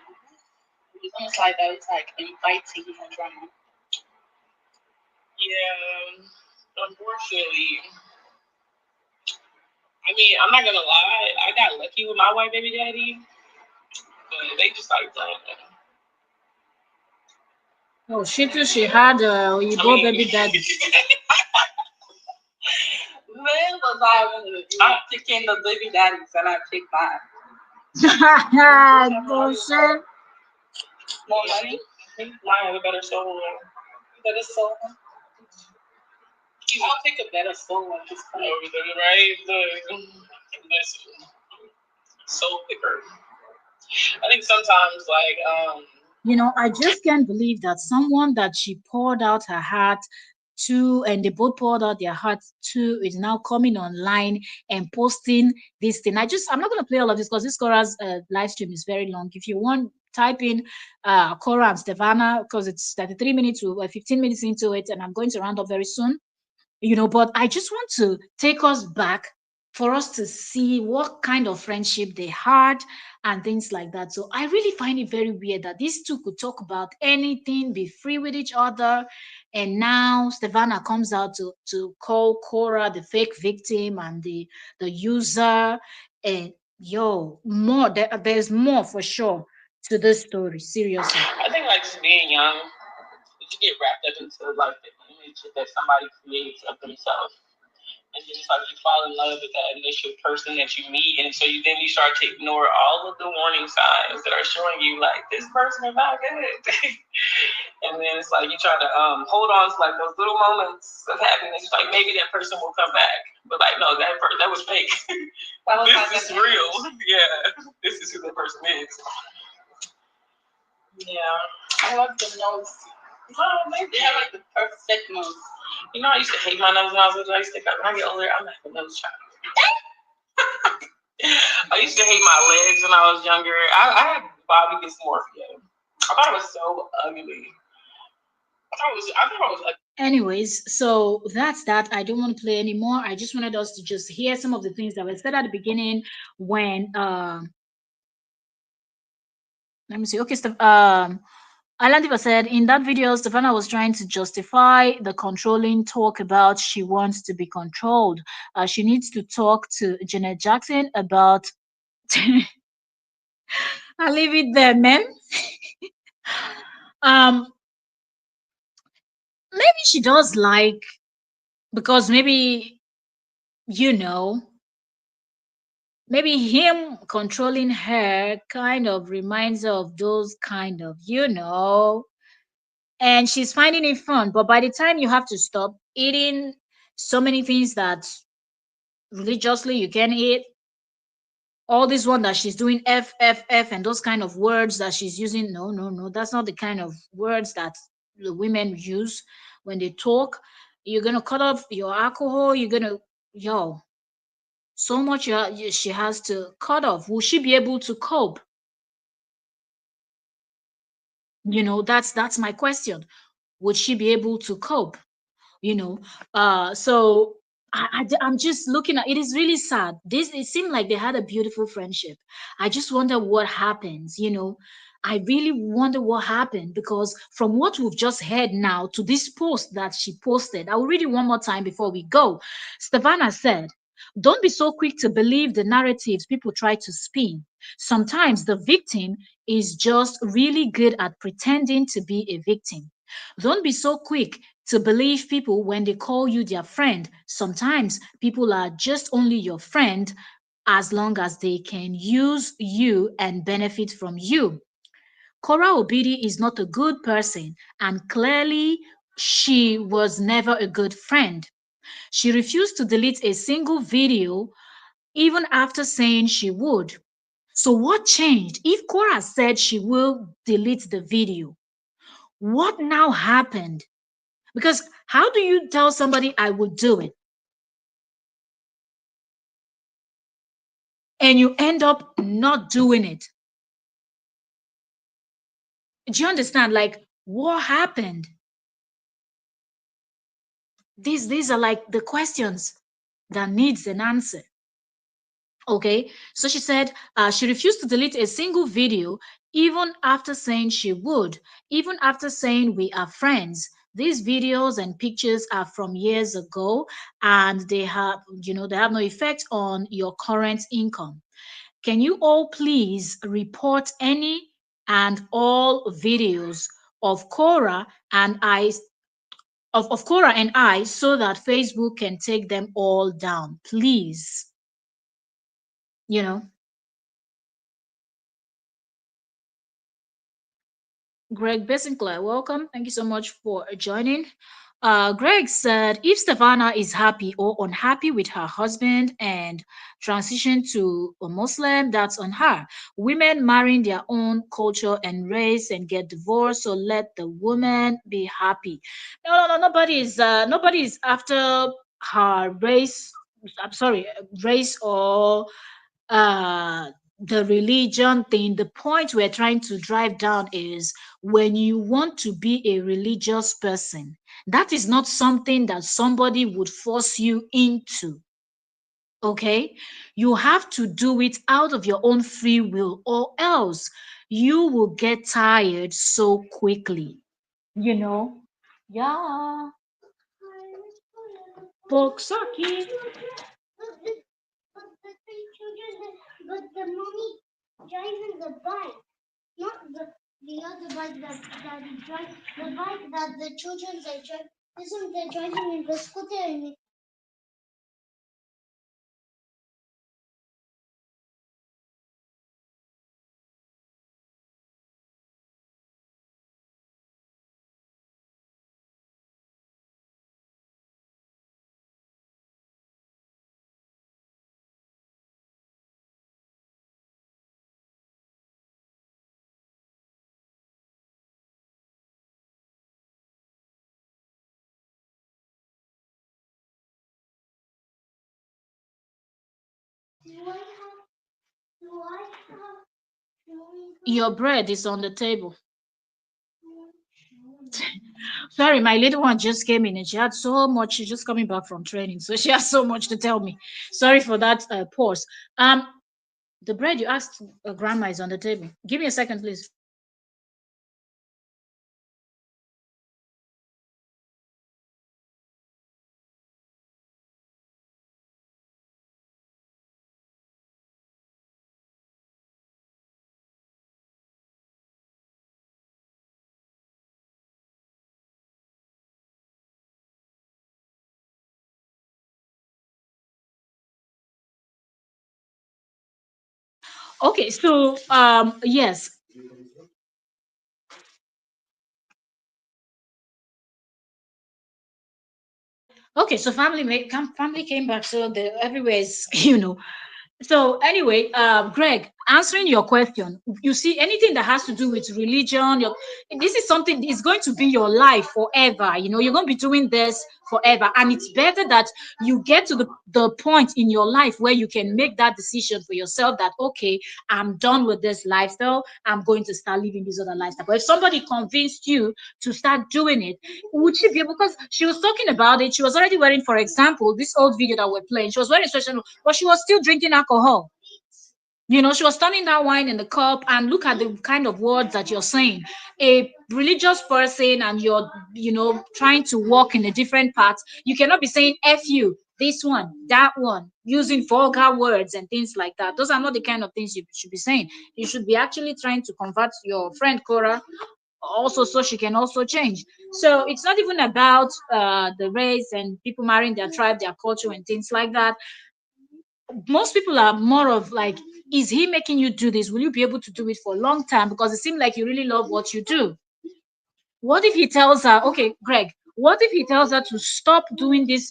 it was almost like I was like inviting more drama. Yeah, unfortunately. I mean, I'm not gonna lie. I got lucky with my white baby daddy, but they just like done. Oh, she too. She had Oyibo baby daddy. When was I'm picking the baby daddies and I pick mine. Bullshit. More money? Mine has a better soul. Better soul. I'll pick a better soul at this point. Right? Listen. Soul picker. I think sometimes I just can't believe that someone that she poured out her heart to, and they both poured out their hearts to, is now coming online and posting this thing. I'm not going to play all of this because this Cora's live stream is very long. If you want, type in Korra and Stevanna, because it's 33 minutes to 15 minutes into it, and I'm going to round up very soon. But I just want to take us back for us to see what kind of friendship they had and things like that. So I really find it very weird that these two could talk about anything, be free with each other, and now Stevanna comes out to call Korra the fake victim and the user. And there's more for sure to this story. Seriously. I think like just being young, you get wrapped up into like the image that somebody creates of themselves. And then it's like you fall in love with that initial person that you meet, and so then you start to ignore all of the warning signs that are showing you like this person is not good. And then it's like you try to hold on to like those little moments of happiness. Like maybe that person will come back, but like no, that was fake. This is real. Yeah, this is who that person is. Yeah, I love the nose. No, they have like the perfect nose. You know, I used to hate my nose when I was little. I used to think when I get older, I'm like a nose child. I used to hate my legs when I was younger. I had body dysmorphia. I thought it was so ugly. I thought it was. Anyways, so that's that. I don't want to play anymore. I just wanted us to just hear some of the things that were said at the beginning when let me see. Okay, Alandiva said in that video, Stefana was trying to justify the controlling talk about she wants to be controlled. She needs to talk to Janet Jackson about. I'll leave it there, man. um, maybe she does like because maybe you know maybe him controlling her kind of reminds her of those kind of and she's finding it fun, but by the time you have to stop eating so many things that religiously you can eat, all this one that she's doing f and those kind of words that she's using, no, no, no, that's not the kind of words that the women use when they talk. You're gonna cut off your alcohol, you're gonna yo so much she has to cut off. Will she be able to cope? That's my question. Would she be able to cope? you know so I'm just looking at it. Is really sad. It seemed like they had a beautiful friendship. I just wonder what happens. I really wonder what happened, because from what we've just heard now to this post that she posted, I will read it one more time before we go. Stefana said, don't be so quick to believe the narratives people try to spin. Sometimes the victim is just really good at pretending to be a victim. Don't be so quick to believe people when they call you their friend. Sometimes people are just only your friend as long as they can use you and benefit from you. Korra Obidi is not a good person, and clearly she was never a good friend. She refused to delete a single video even after saying she would. So, what changed? If Korra said she will delete the video, what now happened? Because how do you tell somebody I will do it and you end up not doing it? Do you understand? Like, what happened? These are like the questions that needs an answer. Okay, so she said she refused to delete a single video, even after saying she would, even after saying we are friends. These videos and pictures are from years ago, and they have no effect on your current income. Can you all please report any and all videos of Korra and I of Korra and I so that Facebook can take them all down, please? You know, Greg Bessinclair, welcome. Thank you so much for joining. Greg said if Stefana is happy or unhappy with her husband and transition to a Muslim, that's on her. Women marrying their own culture and race and get divorced, so let the woman be happy. No, no, no. Nobody is after her race. I'm sorry, race or uh the religion thing. The point we're trying to drive down is when you want to be a religious person, that is not something that somebody would force you into. Okay, you have to do it out of your own free will, or else you will get tired so quickly. You know, yeah. Poksaki. But the three children, but the mommy driving the bike, not the other bike that he drives, the bike that the children they drive. Isn't they driving in the scooter? And Your bread is on the table. Sorry, my little one just came in and she had so much. She's just coming back from training, so she has so much to tell me. Sorry for that pause. The bread you asked grandma is on the table. Give me a second, please. Okay, so yes. Okay, so family came back, so the everywhere is So anyway, Greg, answering your question, you see anything that has to do with religion, this is something is going to be your life forever. You're going to be doing this forever, and it's better that you get to the point in your life where you can make that decision for yourself that okay, I'm done with this lifestyle. I'm going to start living this other lifestyle. But if somebody convinced you to start doing it, would she be able? Because she was talking about it, she was already wearing, for example, this old video that we're playing. She was wearing special, but she was still drinking alcohol. She was turning that wine in the cup, and look at the kind of words that you're saying. A religious person, and you're, trying to walk in a different path. You cannot be saying F you, this one, that one, using vulgar words and things like that. Those are not the kind of things you should be saying. You should be actually trying to convert your friend Korra also so she can also change. So it's not even about the race and people marrying their tribe, their culture, and things like that. Most people are more of like, is he making you do this? Will you be able to do it for a long time? Because it seems like you really love what you do. What if he tells her, okay, Greg, what if he tells her to stop doing this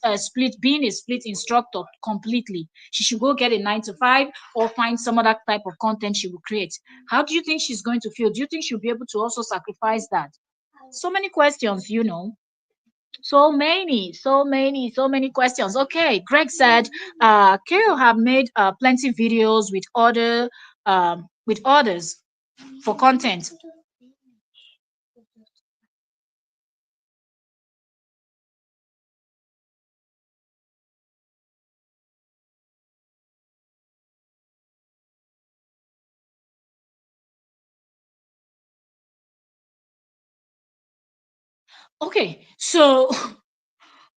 being a split instructor completely? She should go get a 9 to 5 or find some other type of content she will create. How do you think she's going to feel? Do you think she'll be able to also sacrifice that? So many questions. So many questions. Okay, Greg said, Kale have made plenty videos with others for content. Okay, so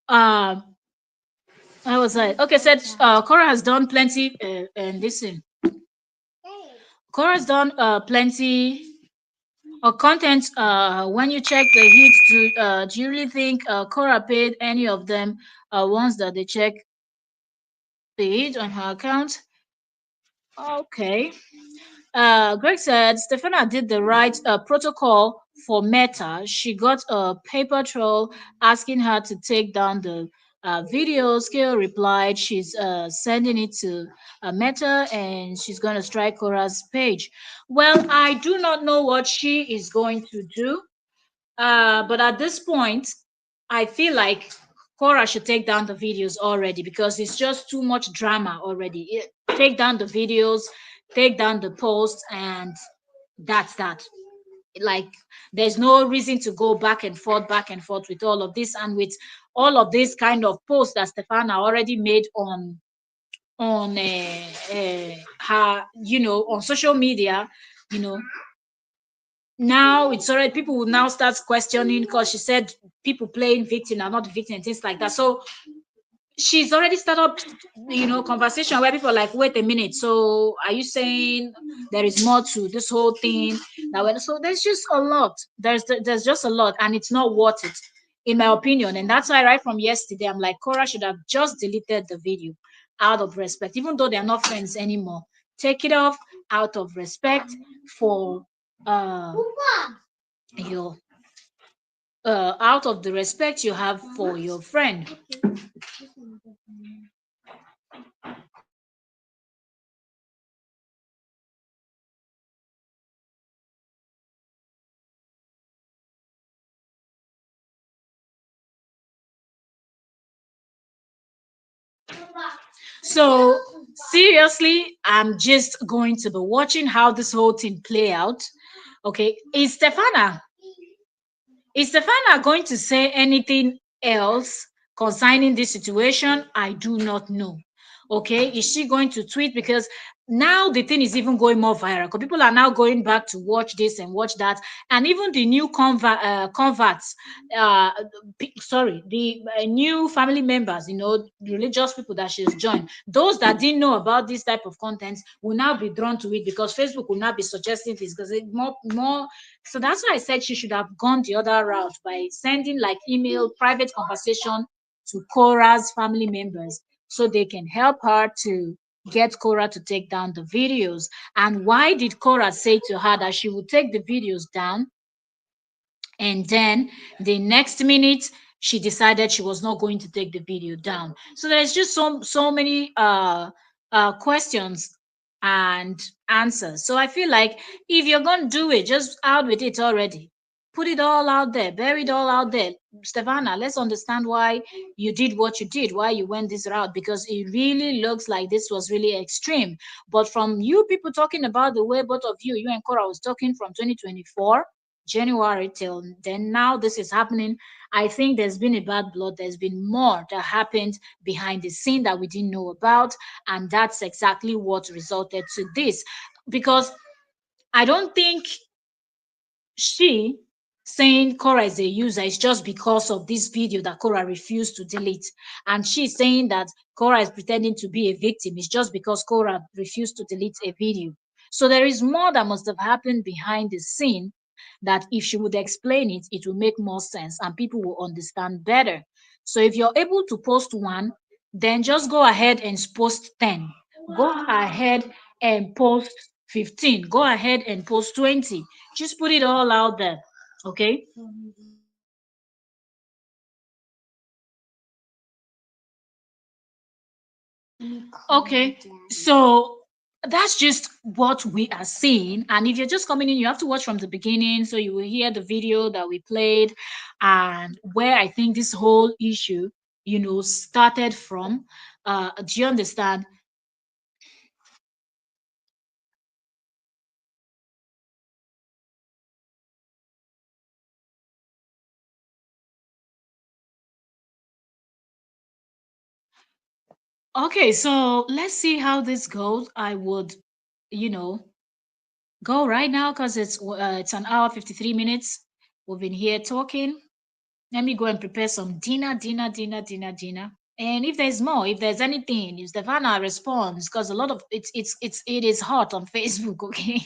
uh, I was like, okay, said Cora has done plenty, and listen, Cora has done plenty of content. When you check the hits, do you really think Cora paid any of them once that they check the hit on her account? Okay. Greg said Stefana did the right protocol for Meta. She got a paper trail asking her to take down the video. Scale replied she's sending it to Meta and she's going to strike Cora's page. Well, I do not know what she is going to do, but at this point, I feel like Cora should take down the videos already because it's just too much drama already. Take down the videos, take down the posts, and that's that. Like, there's no reason to go back and forth with all of this, and with all of this kind of posts that Stefana already made on her, on social media. You know, now it's already people will now start questioning because she said people playing victim are not victim and things like that. So she's already started up, conversation where people are like, wait a minute, so are you saying there is more to this whole thing? So there's just a lot. There's just a lot, and it's not worth it, in my opinion. And that's why right from yesterday, I'm like, Cora should have just deleted the video out of respect, even though they're not friends anymore. Take it off out of respect for uh your out of the respect you have for your friend. So seriously, I'm just going to be watching how this whole thing play out. Okay, is Stefana going to say anything else concerning this situation? I do not know. Okay, is she going to tweet? Because now the thing is even going more viral. Because people are now going back to watch this and watch that, and even the new converts, uh, sorry, the new family members, religious people that she's joined. Those that didn't know about this type of content will now be drawn to it because Facebook will now be suggesting this because it more. So that's why I said she should have gone the other route by sending like email, private conversation to Korra's family members so they can help her to get Korra to take down the videos. And why did Korra say to her that she would take the videos down? And then the next minute, she decided she was not going to take the video down. So there's just so many questions and answers. So I feel like if you're going to do it, just out with it already. Put it all out there, bury it all out there. Stefana, let's understand why you did what you did, why you went this route, because it really looks like this was really extreme. But from you people talking about the way both of you and Cora was talking from 2024 January till then, now this is happening. I think there's been a bad blood. There's been more that happened behind the scene that we didn't know about, and that's exactly what resulted to this. Because I don't think she saying Cora is a user is just because of this video that Cora refused to delete. And she's saying that Cora is pretending to be a victim. It's just because Cora refused to delete a video. So there is more that must have happened behind the scene that if she would explain it, it will make more sense and people will understand better. So if you're able to post one, then just go ahead and post 10. Go ahead and post 15. Go ahead and post 20. Just put it all out there. Okay. Okay. So that's just what we are seeing. And if you're just coming in, you have to watch from the beginning. So you will hear the video that we played and where I think this whole issue, started from. Do you understand? Okay, so let's see how this goes. I would, you know, go right now because it's an hour 53 minutes. We've been here talking. Let me go and prepare some dinner. And if there's more, if there's anything, if Stefana responds, because a lot of it is hot on Facebook, okay?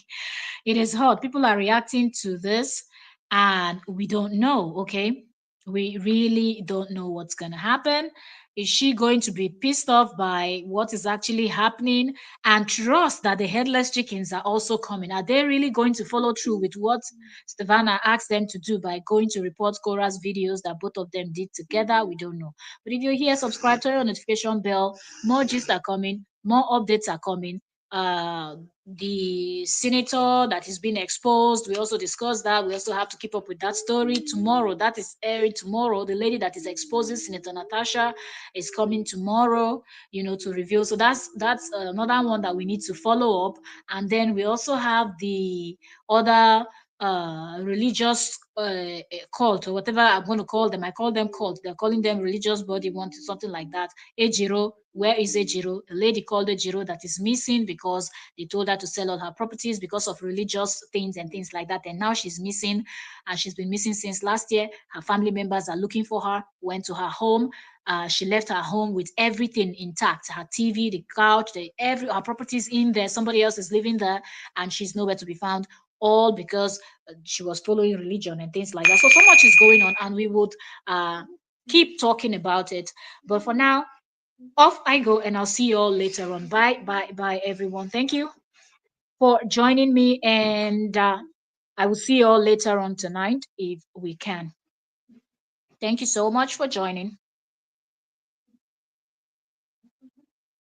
It is hot. People are reacting to this, and we don't know, okay? We really don't know what's gonna happen. Is she going to be pissed off by what is actually happening and trust that the headless chickens are also coming? Are they really going to follow through with what Stefana asked them to do by going to report Cora's videos that both of them did together? We don't know. But if you're here, subscribe to your notification bell. More gist are coming, more updates are coming. Uh, the senator that is being exposed, we also discussed that. We also have to keep up with that story tomorrow. That is airing tomorrow. The lady that is exposing Senator Natasha is coming tomorrow, to reveal. So that's another one that we need to follow up. And then we also have the other religious cult, or whatever I'm going to call them. I call them cult. They're calling them religious body, want something like that. Ejiro, where is Ejiro? A lady called Ejiro that is missing because they told her to sell all her properties because of religious things and things like that. And now she's missing, and she's been missing since last year. Her family members are looking for her, went to her home. She left her home with everything intact, her TV, the couch, her properties in there. Somebody else is living there, and she's nowhere to be found, all because she was following religion and things like that. So much is going on, and we would uh, keep talking about it. But for now, off I go, and I'll see you all later on. Bye, everyone. Thank you for joining me, and I will see you all later on tonight if we can. Thank you so much for joining.